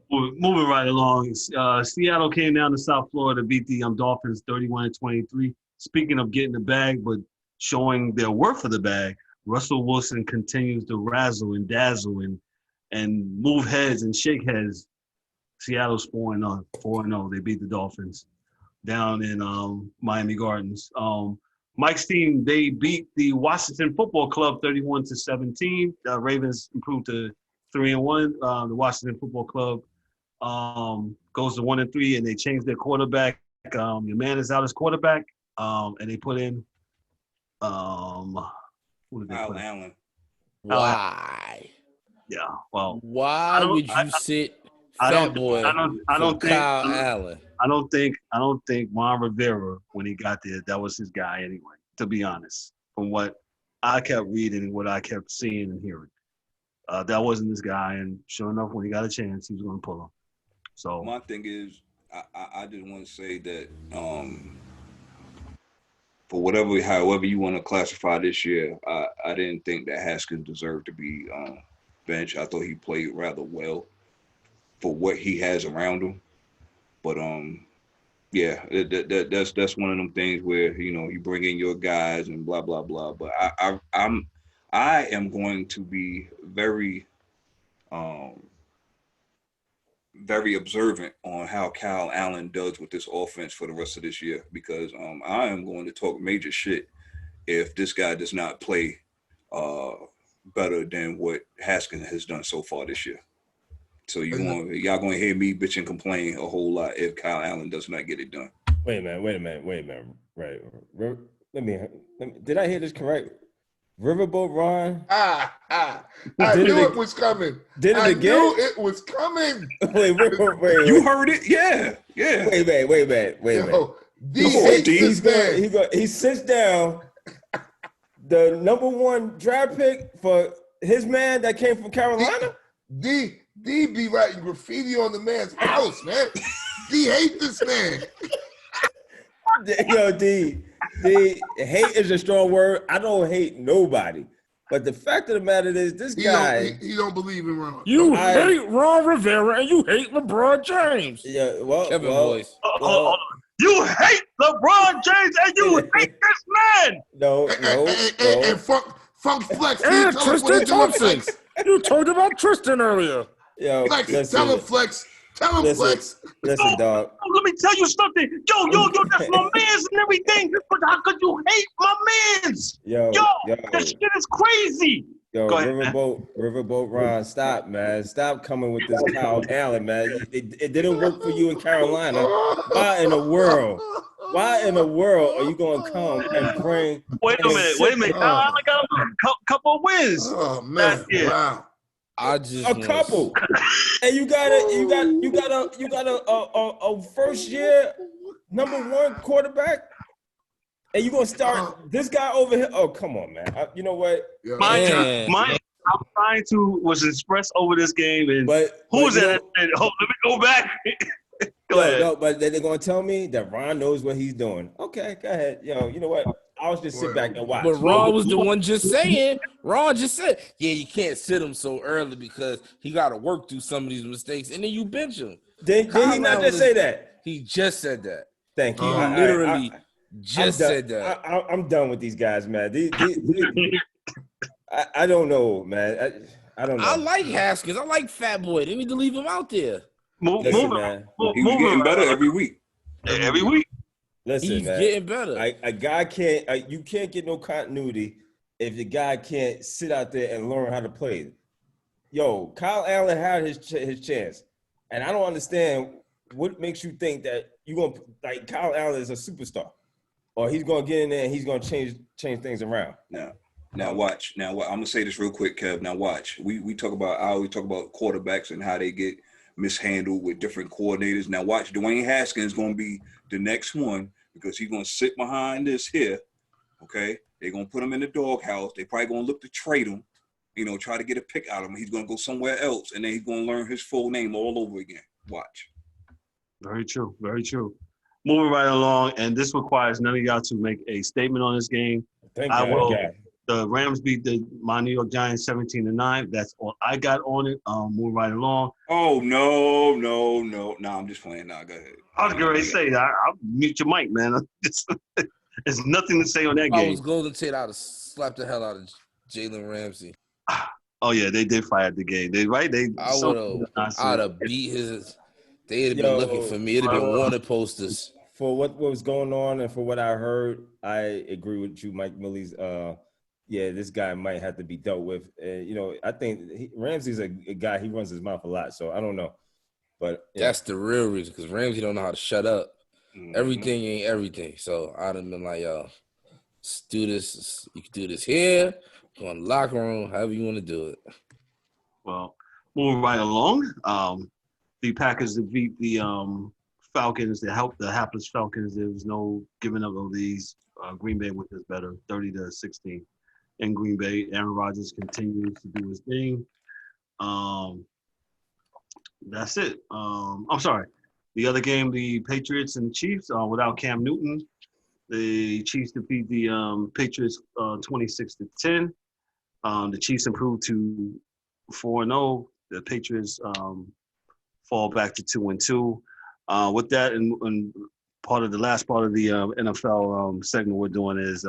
F: Moving right along. Seattle came down to South Florida to beat the Dolphins 31-23. Speaking of getting the bag, but showing their worth of the bag, Russell Wilson continues to razzle and dazzle and move heads and shake heads. Seattle's 4-0. They beat the Dolphins down in Miami Gardens. Mike's team, they beat the Washington Football Club 31-17. The Ravens improved to 3-1. The Washington Football Club goes to 1-3, and they changed their quarterback. Your man is out as quarterback, and they put in who did they put in?
B: Allen.
D: Why?
F: Yeah. Well,
D: why would you sit Fat Boy for Kyle Allen?
F: I don't think Ron Rivera, when he got there, that was his guy anyway, to be honest, from what I kept reading and what I kept seeing and hearing. That wasn't his guy, and sure enough, when he got a chance, he was going to pull him. So
B: my thing is, I just want to say that for however you want to classify this year, I didn't think that Haskins deserved to be bench. I thought he played rather well for what he has around him. But yeah, that's one of them things where you bring in your guys and blah blah blah. But I am going to be very very observant on how Kyle Allen does with this offense for the rest of this year, because I am going to talk major shit if this guy does not play better than what Haskins has done so far this year. So y'all gonna hear me bitch and complain a whole lot if Kyle Allen does not get it done.
A: Wait a minute. Right. Let me. Did I hear this correct? Riverboat Ron.
E: I knew it was coming.
A: Did it again?
E: I knew it was coming.
A: Wait.
B: You heard it? Yeah.
A: Wait a minute.
E: Yo,
A: He sits down. The number 1 draft pick for his man that came from Carolina.
E: D be writing graffiti on the man's house, man. D hate this man.
A: Yo, D, hate is a strong word. I don't hate nobody. But the fact of the matter is, this guy...
E: He don't believe in Ron.
G: You hate Ron Rivera and you hate LeBron James.
A: Yeah,
D: Kevin voice.
F: You hate LeBron James and you hate this man.
A: No.
E: And Funk Flex.
G: And Tristan Thompson. You talked about Tristan earlier.
A: Yo,
E: Flex, tell him Flex. Tell him Flex.
A: Listen, dog.
F: Let me tell you something. Yo, that's my man's and everything. But how could you hate my man's?
A: Yo,
F: that shit is crazy.
A: Yo,
F: Go ahead,
A: Riverboat Ron, stop, man. Stop coming with this Kyle Allen, man. It didn't work for you in Carolina. Why in the world are you going to come and bring...
F: Wait a minute. Kyle Allen got a couple of wins.
E: Oh, man. Wow.
A: A couple, and you got a first year number 1 quarterback, and you gonna start this guy over here. Oh, come on, man. You know what?
F: I'm trying to express over this game, and who's that? Oh, let me go back. Go ahead.
A: No, but they're gonna tell me that Ron knows what he's doing. Okay, go ahead. Yo, you know what? I'll just sit back and watch.
D: But Ron was the one just saying. Ron just said, yeah, you can't sit him so early because he got to work through some of these mistakes, and then you bench him.
A: Did he not just say that?
D: He just said that.
A: Thank you.
D: Literally just said that.
A: I'm done with these guys, man. I don't know, man. I don't know.
D: I like Haskins. I like Fat Boy. They need to leave him out there.
A: Listen, man.
B: He's getting better every week.
F: Every week.
A: Listen,
D: he's
A: man.
D: getting better.
A: A guy can't. You can't get no continuity if the guy can't sit out there and learn how to play. Yo, Kyle Allen had his chance, and I don't understand what makes you think that you're gonna like Kyle Allen is a superstar, or he's gonna get in there and he's gonna change things around.
B: Now watch. I'm gonna say this real quick, Kev. Now watch. We talk about quarterbacks and how they get mishandled with different coordinators. Now watch. Dwayne Haskins is gonna be the next one because he's gonna sit behind this here. Okay, they're gonna put him in the doghouse. They probably gonna look to trade him. Try to get a pick out of him. He's gonna go somewhere else, and then he's gonna learn his full name all over again. Watch.
F: Very true. Very true. Moving right along, and this requires none of y'all to make a statement on this game. I will. The Rams beat my New York Giants 17-9. That's all I got on it. Move right along.
B: Oh no! I'm just playing. Nah, go ahead.
F: I was going to say that. I'll mute your mic, man. There's nothing to say on that game.
D: I was Golden Tate. I'd have slapped the hell out of Jalen Ramsey.
F: Oh yeah, they did fire the game.
D: I'd have beat his. They'd have been looking for me. It'd have been wanted posters.
A: For what was going on and for what I heard, I agree with you, Mike Millie's. This guy might have to be dealt with. I think Ramsey's a guy, he runs his mouth a lot, so I don't know. But
D: that's the real reason, because Ramsey don't know how to shut up.
B: Mm-hmm.
D: Everything ain't everything. So I'd have been like, yo, let's do this. You can do this here, go in the locker room, however you want to do it.
F: Well, moving right along, the Packers defeat the Falcons. They helped the hapless Falcons. There was no giving up of these. Green Bay with this better, 30-16. In Green Bay, Aaron Rodgers continues to do his thing. That's it. I'm sorry. The other game, the Patriots and the Chiefs, without Cam Newton, the Chiefs defeat the Patriots 26-10. The Chiefs improved to 4-0. The Patriots fall back to 2-2. With that, and part of the last part of the NFL segment we're doing is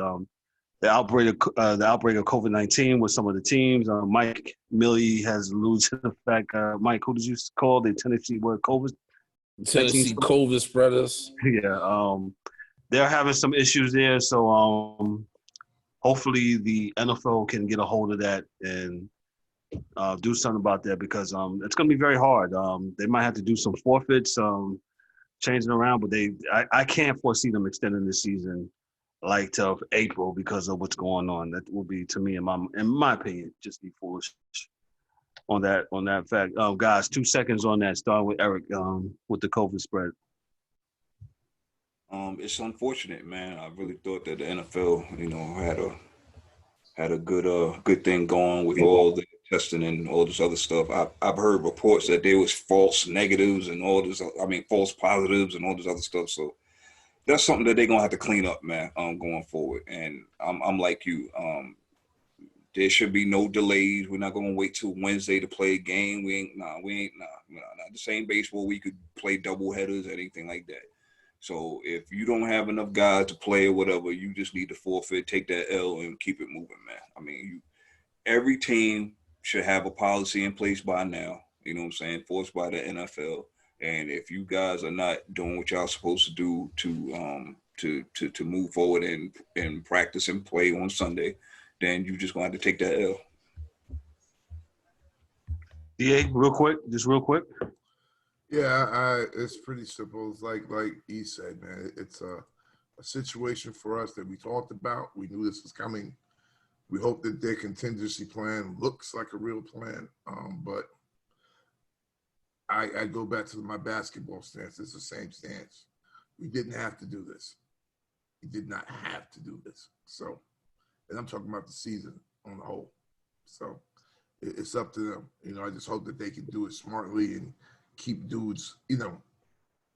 F: the outbreak of COVID-19 with some of the teams. Mike Millie has alluded to the fact. Mike, who did you call the Tennessee COVID?
D: Tennessee COVID spreaders.
F: Yeah, they're having some issues there. So hopefully the NFL can get a hold of that and do something about that because it's going to be very hard. They might have to do some forfeits, changing around, but I can't foresee them extending the season like to April because of what's going on. That would be, to me, in my opinion, just be foolish on that fact. Guys, 2 seconds on that, starting with Eric with the COVID spread.
B: It's unfortunate, man. I really thought that the NFL, had a good thing going with all the testing and all this other stuff. I've heard reports that there was false negatives and false positives and all this other stuff. So that's something that they're gonna have to clean up, man, going forward. And I'm like you. There should be no delays. We're not gonna wait till Wednesday to play a game. We ain't not the same baseball. We could play double headers, anything like that. So if you don't have enough guys to play or whatever, you just need to forfeit, take that L, and keep it moving, man. I mean, every team should have a policy in place by now. You know what I'm saying? Forced by the NFL. And if you guys are not doing what y'all supposed to do to move forward and practice and play on Sunday, then you just gonna have to take that L.
F: DA, real quick.
E: Yeah, it's pretty simple. It's like he said, man. It's a situation for us that we talked about. We knew this was coming. We hope that their contingency plan looks like a real plan. But I go back to my basketball stance. It's the same stance. We didn't have to do this. We did not have to do this. So, and I'm talking about the season on the whole. So it's up to them. I just hope that they can do it smartly and keep dudes,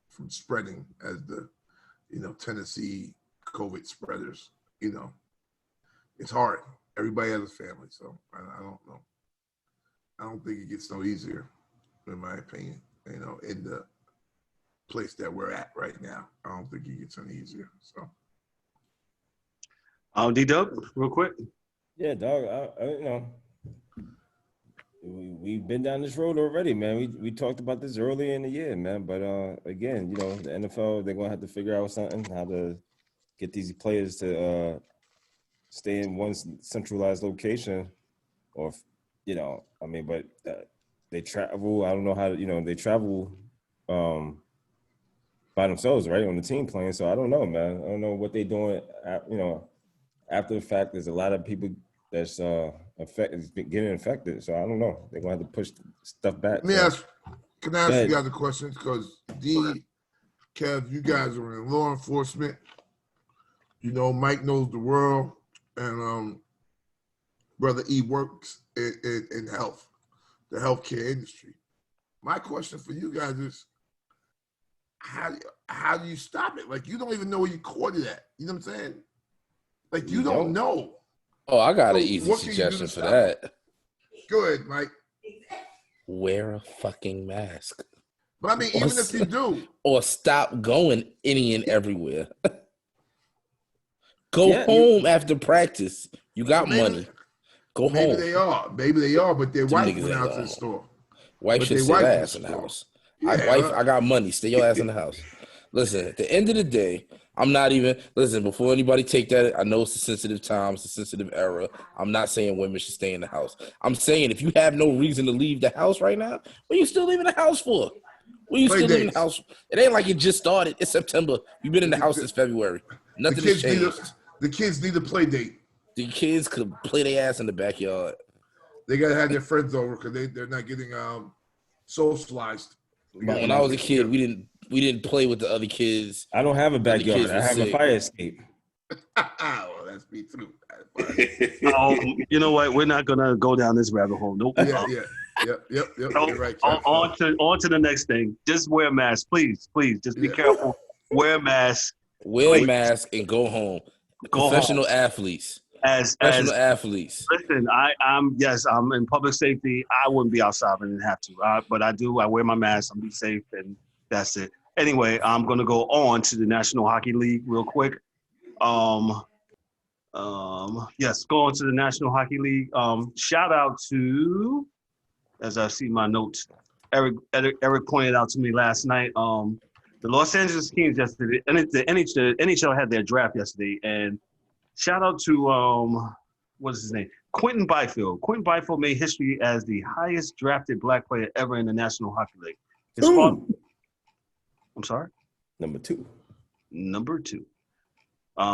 E: from spreading as the, Tennessee COVID spreaders. It's hard. Everybody has a family, so I don't know. I don't think it gets no easier, in my opinion. In the place that we're at right now, I don't think it gets any easier. So,
F: D-Dubb, real quick.
A: Yeah, dog. We've been down this road already, man. We talked about this early in the year, man. But again, the NFL, they're gonna have to figure out something, how to get these players to stay in one centralized location, or but they travel. I don't know how they travel by themselves, right, on the team plane. So I don't know, man. I don't know what they're doing. After the fact, there's a lot of people that's getting infected. So I don't know. They're gonna have to push stuff back.
E: Can I ask you guys a question? Because Kev, you guys are in law enforcement. Mike knows the world, and Brother E works in health, the healthcare industry. My question for you guys is, how do you stop it? Like, you don't even know where you caught it at. You know what I'm saying? Like, you don't know.
D: Oh, I got an easy suggestion for that.
E: Go ahead, Mike.
D: Wear a fucking mask.
E: But I mean, even if you do.
D: Or stop going any and everywhere. Go home after practice. You got money. Go home.
E: Maybe they are, but their wife went out to the store.
D: Wife should stay your ass in the house. I got money. Stay your ass in the house. Listen, at the end of the day, I'm not even – listen, before anybody take that, I know it's a sensitive time. It's a sensitive era. I'm not saying women should stay in the house. I'm saying if you have no reason to leave the house right now, what are you still leaving the house for? What are you still leaving the house? It ain't like it just started. It's September. You've been in the house since February. Nothing has changed.
E: The kids need a play date.
D: The kids could play their ass in the backyard.
E: They got to have their friends over because they're not getting socialized.
D: But when I was a kid, we didn't play with the other kids.
A: I don't have a backyard. I have a fire escape.
E: Well, that's me too.
F: You know what? We're not gonna go down this rabbit hole. Nope.
E: Yep. You're right.
F: On to the next thing. Just wear a mask, please. Just be careful. Wear a mask.
D: Wear a mask and go home. Professional athletes. Professional athletes.
F: Listen, I'm in public safety. I wouldn't be outside if I didn't have to. But I do. I wear my mask. I'm be safe, and that's it. Anyway, I'm going to go on to the National Hockey League real quick. Yes, going to the National Hockey League. Shout out to, as I see my notes, Eric pointed out to me last night. The Los Angeles Kings yesterday, and the NHL had their draft yesterday, and shout out to what's his name? Quentin Byfield. Quentin Byfield made history as the highest drafted black player ever in the National Hockey League. His father, I'm sorry?
A: Number two.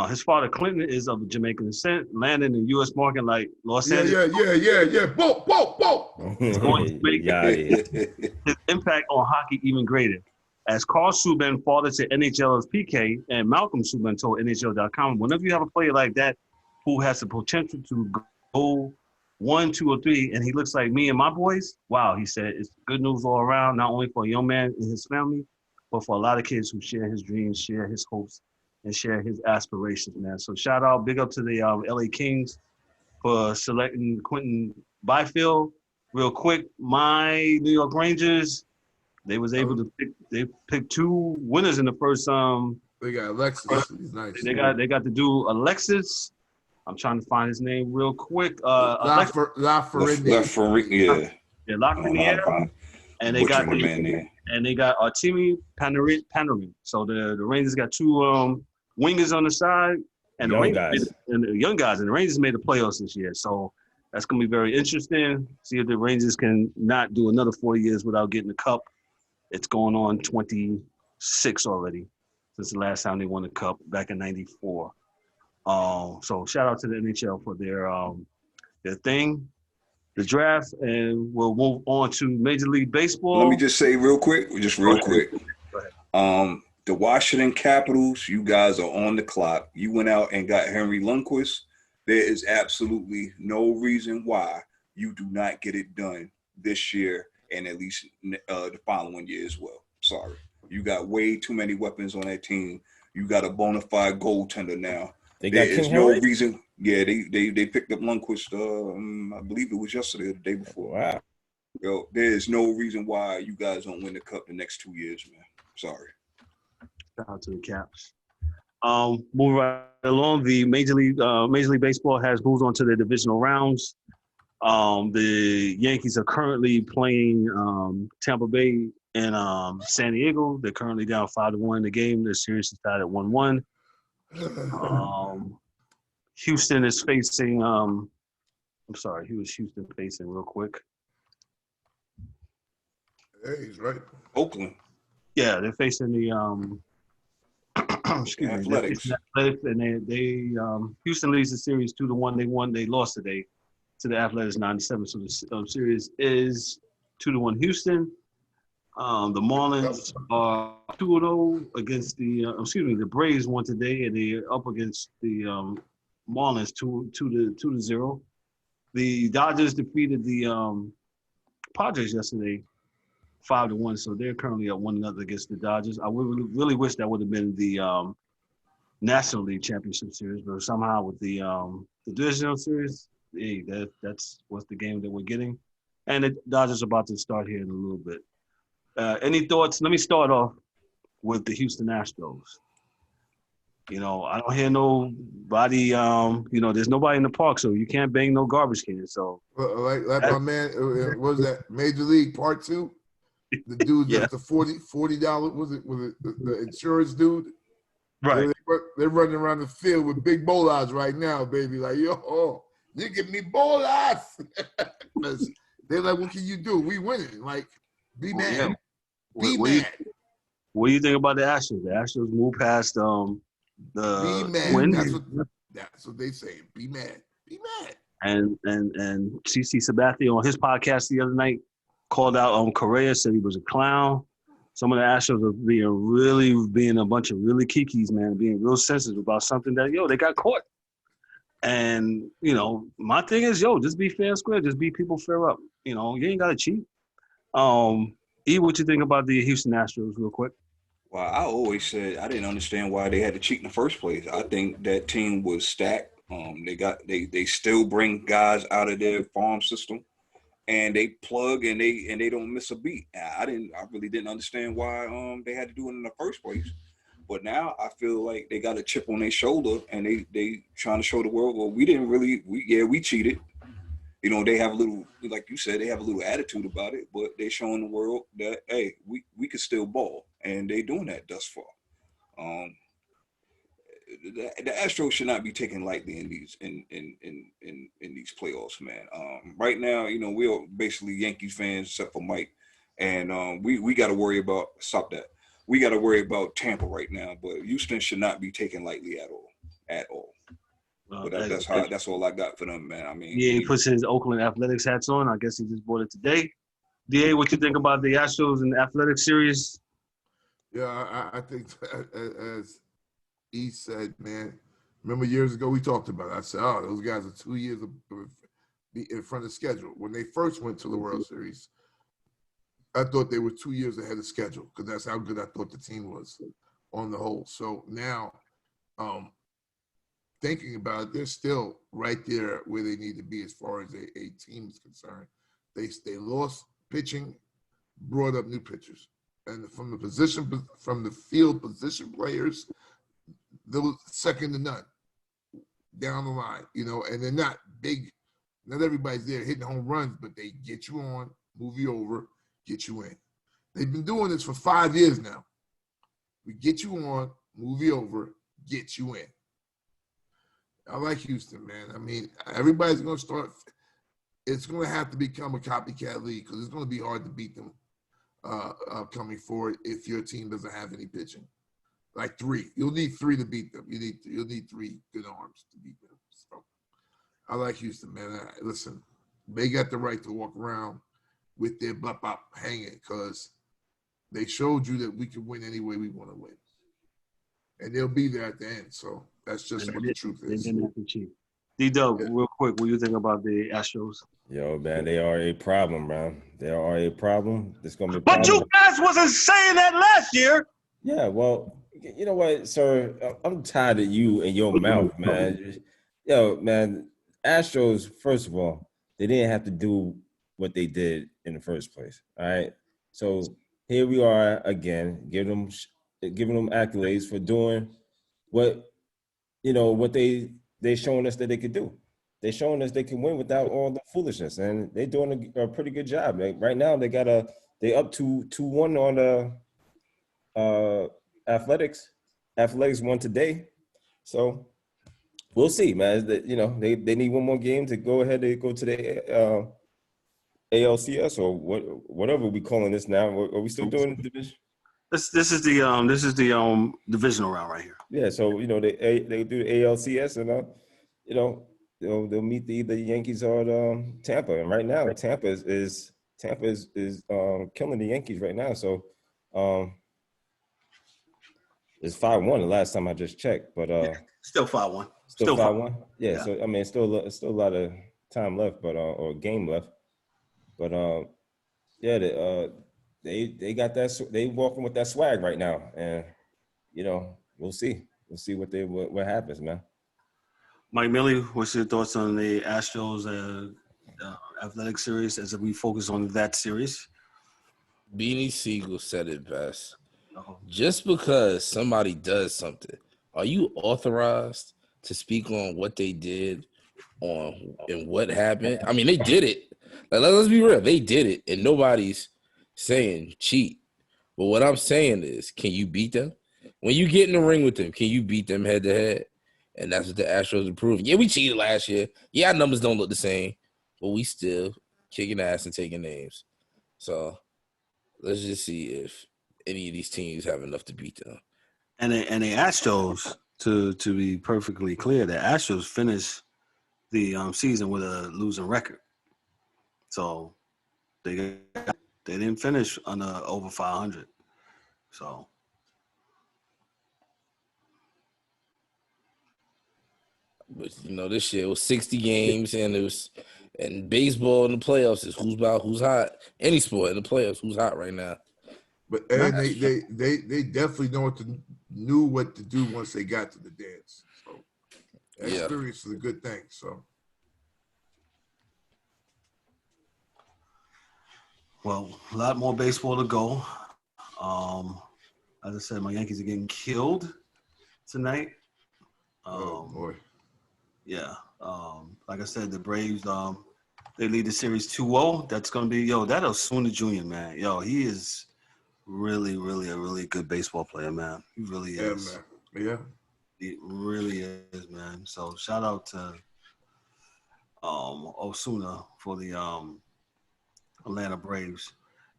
F: His father, Clinton, is of Jamaican descent, landed in the U.S. market like Los Angeles.
E: Yeah. Whoa.
F: He's going to make
A: Yeah,
F: his impact on hockey even greater. As Carl Subban, father to NHL's PK, and Malcolm Subban told NHL.com, whenever you have a player like that who has the potential to go 1, 2, or 3, and he looks like me and my boys, wow, he said, it's good news all around, not only for a young man and his family, but for a lot of kids who share his dreams, share his hopes, and share his aspirations, man. So shout out, big up to the LA Kings for selecting Quentin Byfield. Real quick, my New York Rangers, they was able to pick 2 winners in the first.
E: They got Alexis. He's nice.
F: They got to do Alexis. I'm trying to find his name real quick.
E: Lafreniere.
F: Yeah, Lafreniere. And they got Artemi Panarin. So the Rangers got 2 wingers on the side, and the young guys, and the Rangers made the playoffs this year. So that's gonna be very interesting. See if the Rangers can not do another 4 years without getting the cup. It's going on 26 already since the last time they won the cup back in '94. So shout out to the NHL for their thing, the draft, and we'll move on to Major League Baseball.
B: Let me just say real quick.
F: Go ahead.
B: The Washington Capitals, you guys are on the clock. You went out and got Henry Lundqvist. There is absolutely no reason why you do not get it done this year and at least the following year as well. Sorry. You got way too many weapons on that team. You got a bona fide goaltender now. There is no reason. Yeah, they picked up Lundqvist, I believe it was yesterday or the day before.
A: Wow.
B: Yo, there is no reason why you guys don't win the cup the next 2 years, man. Sorry.
F: Shout out to the Caps. Moving right along, the Major League Baseball has moved on to the divisional rounds. The Yankees are currently playing Tampa Bay and San Diego. They're currently down 5-1 in the game. The series is tied at 1-1. Houston is facing. Who is Houston facing? Real quick.
E: Hey, he's right.
B: Oakland.
F: Yeah, they're facing the
B: Athletics.
F: And they Houston leads the series 2-1. They lost today to the Athletics 9-7. So the series is 2-1 Houston. The Marlins are 2-0 against the Braves won today, and they're up against the Marlins 2-0. The Dodgers defeated the Padres yesterday 5-1, so they're currently at 1-0 against the Dodgers. I would really wish that would have been the National League Championship Series, but somehow with the divisional series, hey, that's what's the game that we're getting. And the Dodgers are about to start here in a little bit. Any thoughts? Let me start off with the Houston Astros. I don't hear nobody. There's nobody in the park, so you can't bang no garbage can. So,
E: like my man, what was that Major League Part 2? The dude that's the $40. Was it the insurance dude?
F: Right.
E: They're running around the field with big bolas right now, baby. Like, yo, you give me bolas. They're like, what can you do? We winning. Like, be mad.
F: Yeah.
E: Be mad.
F: What do you think about the Astros? The Astros moved past the Twins.
E: That's what they say. Be mad. Be mad.
F: And CC Sabathia on his podcast the other night called out Correa, said he was a clown. Some of the Astros are being a bunch of really kikis, man, being real sensitive about something that, they got caught. And, my thing is, just be fair and square. Just be people fair up. You ain't got to cheat. E, what you think about the Houston Astros real quick?
B: Well, I always said I didn't understand why they had to cheat in the first place. I think that team was stacked. They still bring guys out of their farm system, and they plug and they don't miss a beat. I really didn't understand why they had to do it in the first place. But now I feel like they got a chip on their shoulder, and they trying to show the world, well, we didn't really, we cheated. You know, they have a little, like you said, they have a little attitude about it, but they showing the world that, hey, we could still ball, and they doing that thus far. The Astros should not be taken lightly in these playoffs, man. Right now, you know, we're basically Yankees fans except for Mike, and we got to worry about We got to worry about Tampa right now, but Houston should not be taken lightly at all. But that's all I got for them, man. I mean,
F: he puts his Oakland Athletics hats on. I guess he just bought it today. DA, what you think about the Astros and the Athletic series?
E: Yeah, I think as he said, man, remember years ago we talked about it. I said, oh, those guys are 2 years in front of schedule. When they first went to the World Series, I thought they were 2 years ahead of schedule because that's how good I thought the team was on the whole. So now, thinking about it, they're still right there where they need to be as far as a team is concerned. They lost pitching, brought up new pitchers. And from the field position players, they were second to none down the line, you know, and they're not big. Not everybody's there hitting home runs, but they get you on, move you over, get you in. They've been doing this for 5 years now. We get you on, move you over, get you in. I like Houston, man. I mean, everybody's going to start. It's going to have to become a copycat league because it's going to be hard to beat them coming forward if your team doesn't have any pitching. Like three. You'll need three to beat them. You'll need three good arms to beat them. So I like Houston, man. Listen, they got the right to walk around with their bop hanging because they showed you that we can win any way we want to win. And they'll be there at the end. So that's just what the truth is.
F: D-Dubb, real quick, what do you think about the Astros?
A: Yo, man, they are a problem, man. They are a problem. It's gonna be a
F: But
A: problem.
F: you guys wasn't saying that last year.
A: Yeah, well, you know what, sir? I'm tired of you and your mouth, man. Yo, man, Astros, first of all, they didn't have to do what they did in the first place. All right. So here we are again, giving them accolades for doing what they showing us that they could do. They're showing us they can win without all the foolishness, and they're doing a pretty good job. Like right now, they up to 2-1 on the Athletics. Athletics won today, so we'll see, man. They need one more game to go ahead and go to the ALCS or whatever we calling this now. Are we still doing the division?
F: This is the divisional round right here.
A: Yeah, so they do the ALCS, and they'll meet either the Yankees or Tampa. And right now, Tampa is killing the Yankees right now. So it's 5-1 the last time I just checked, but
F: still 5-1.
A: Still 5-1. Yeah, so I mean, still a lot of time left, but or game left. But yeah, they got that. They walking with that swag right now, and we'll see. We'll see what happens, man.
F: Mike Millie, what's your thoughts on the Astros athletic series as we focus on that series?
D: Beanie Siegel said it best. Just because somebody does something, are you authorized to speak on what they did and what happened? I mean, they did it. Like, let's be real. They did it, and nobody's saying cheat. But what I'm saying is, can you beat them? When you get in the ring with them, can you beat them head to head? And that's what the Astros are proving. Yeah, we cheated last year. Yeah, our numbers don't look the same, but we still kicking ass and taking names. So let's just see if any of these teams have enough to beat them.
F: And the Astros, to be perfectly clear, the Astros finished the season with a losing record. So they didn't finish over 500. So.
D: But this year it was 60 games, and baseball in the playoffs is who's hot. Any sport in the playoffs, who's hot right now.
E: But and they definitely knew what to do once they got to the dance. So experience is a good thing. So.
F: Well, a lot more baseball to go. As I said, my Yankees are getting killed tonight.
E: Oh boy.
F: Yeah. Like I said, the Braves, they lead the series 2-0. That's going to be, that Osuna Jr., man. He is really, really a really good baseball player, man. He really is.
E: Man. Yeah.
F: He really is, man. So shout out to Osuna for the Atlanta Braves.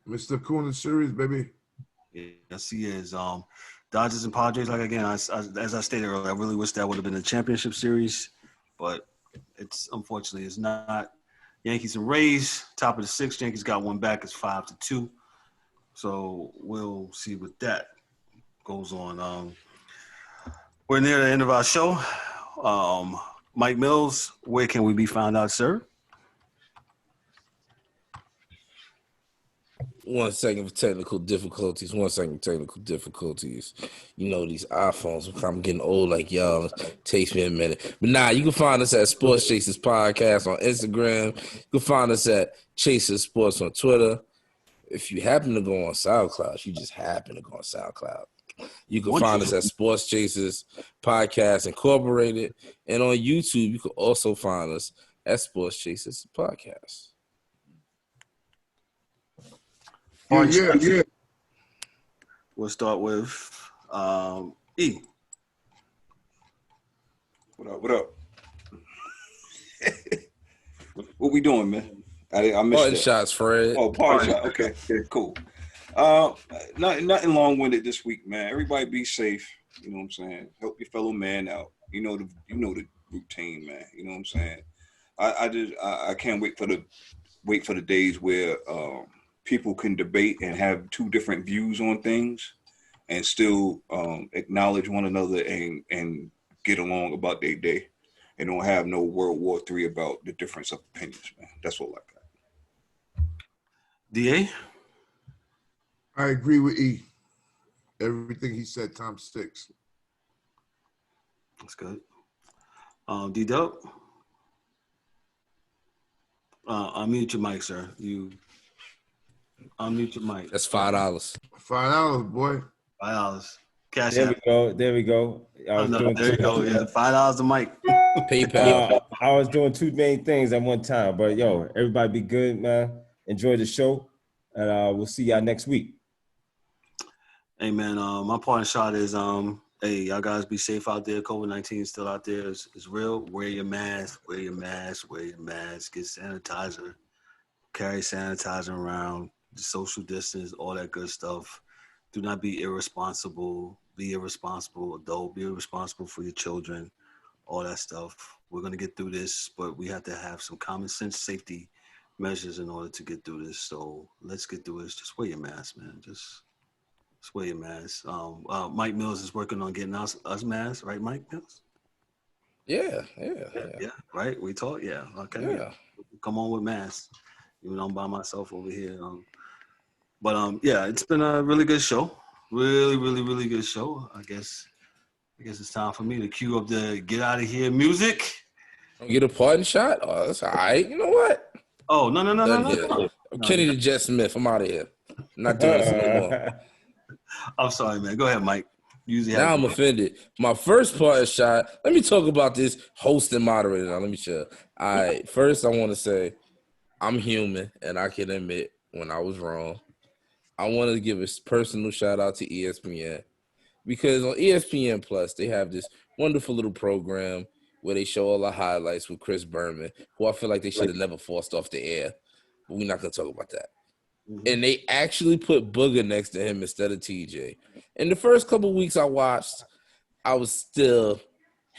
E: Mr. Kuna series, baby.
F: Yes, he is. Dodgers and Padres, like again, as I stated earlier, I really wish that would have been a championship series, but unfortunately it's not. Yankees and Rays, top of the sixth. Yankees got one back. It's 5-2. So we'll see what that goes on. We're near the end of our show. Mike Mills, where can we be found out, sir?
D: 1 second for technical difficulties. 1 second for technical difficulties. You know, these iPhones, I'm getting old like y'all. It takes me a minute. But you can find us at Sports Chasers Podcast on Instagram. You can find us at Chasers Sports on Twitter. If you happen to go on SoundCloud, you just happen to go on SoundCloud. You can find us at Sports Chasers Podcast Incorporated. And on YouTube, you can also find us at Sports Chasers Podcast.
E: Yeah.
F: We'll start with E.
B: What up? What we doing, man? I missed
D: Parting
B: that.
D: shots, Fred.
B: Oh, party shot. Okay, cool. Nothing long-winded this week, man. Everybody be safe. You know what I'm saying? Help your fellow man out. You know the routine, man. You know what I'm saying? I can't wait for the days where people can debate and have two different views on things and still acknowledge one another and get along about their day and don't have no World War III about the difference of opinions, man. That's what I got.
F: DA?
E: I agree with E. Everything he said, times 6.
F: That's good. D-Dubb? Unmute your mic, sir. Unmute your mic.
D: That's $5.
E: $5, boy.
F: $5. Cash
A: There
F: app.
A: we go. I was doing
F: there you go. Yeah, $5 a mic.
D: PayPal.
A: I was doing two main things at one time, but everybody be good, man. Enjoy the show, and we'll see y'all next week.
F: Hey, man, my parting shot is, hey, y'all guys be safe out there. COVID-19 is still out there. It's real. Wear your mask. Get sanitizer. Carry sanitizer around. Social distance, all that good stuff. Do not be irresponsible. Be irresponsible adult. Be irresponsible for your children. All that stuff. We're going to get through this, but we have to have some common sense safety measures in order to get through this. So let's get through this. Just wear your mask, man. Just wear your mask. Mike Mills is working on getting us masks, right, Mike Mills?
D: Yeah.
F: Right? We talk? Yeah. Okay.
D: Yeah.
F: Come on with masks. Even though I'm by myself over here. But it's been a really good show. Really, really, really good show. I guess it's time for me to cue up the get out of here music.
D: Get a parting shot? Oh, that's all right. You know what?
F: Oh, no.
D: I'm Kenny the Jet Smith. I'm out of here. I'm not doing this anymore.
F: I'm sorry, man. Go ahead, Mike.
D: Now I'm offended. My first parting shot, let me talk about this host and moderator. Now, let me share. All right. First, I want to say I'm human, and I can admit when I was wrong. I want to give a personal shout out to ESPN because on ESPN Plus, they have this wonderful little program where they show all the highlights with Chris Berman, who I feel like they should have never forced off the air. But we're not going to talk about that. Mm-hmm. And they actually put Booger next to him instead of TJ. In the first couple of weeks I watched, I was still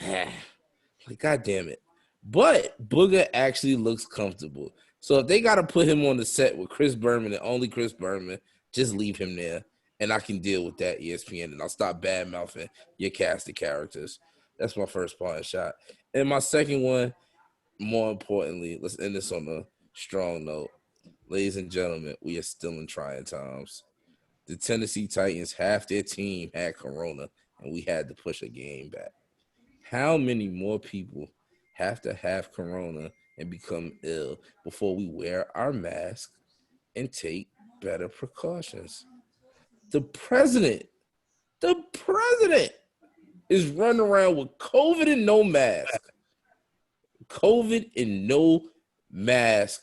D: like, God damn it. But Booger actually looks comfortable. So if they got to put him on the set with Chris Berman and only Chris Berman, just leave him there. And I can deal with that, ESPN, and I'll stop bad-mouthing your cast of characters. That's my first parting shot. And my second one, more importantly, let's end this on a strong note. Ladies and gentlemen, we are still in trying times. The Tennessee Titans, half their team had corona, and we had to push a game back. How many more people have to have corona and become ill before we wear our mask and take better precautions? The president The president is running around with COVID and no mask. COVID and no mask.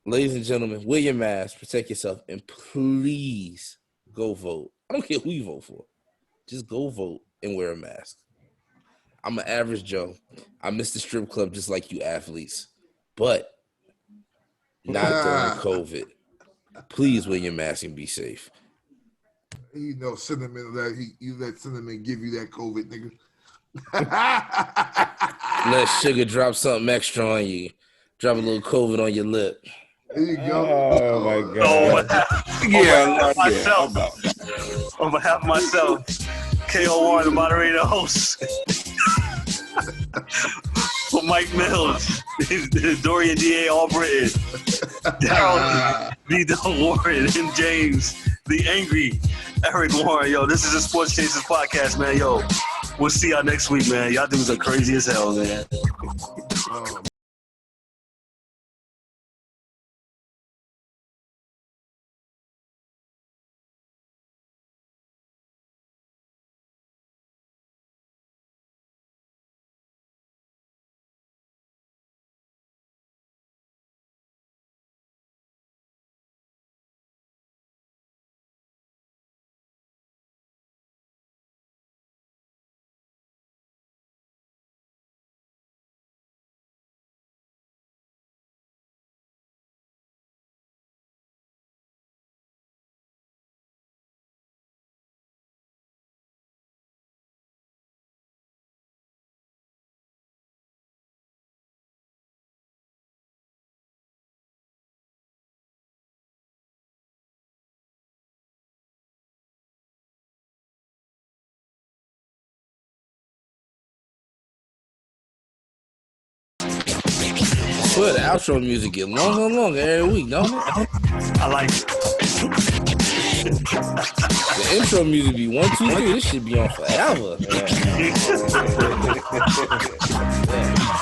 D: Ladies and gentlemen, wear your mask, protect yourself, and please go vote. I don't care who you vote for. Just go vote and wear a mask. I'm an average Joe. I miss the strip club just like you athletes, but not during COVID. Please wear your mask and be safe.
E: You know, Cinnamon, you let Cinnamon give you that COVID, nigga.
D: Let Sugar drop something extra on you. Drop a little COVID on your lip.
E: There you go.
A: Oh my God.
F: On behalf of myself, KO1, the moderator host. For Mike Mills, Dorian D.A. Albritton, Darrell D-Dubb Warren, and James, the angry Eric Warren. Yo, this is the Sports Chasers podcast, man. Yo, we'll see y'all next week, man. Y'all dudes are crazy as hell, man.
D: But the outro music get longer and longer every week, don't it?
F: I like it.
D: The intro music be 1, 2, 3. This should be on forever. Yeah.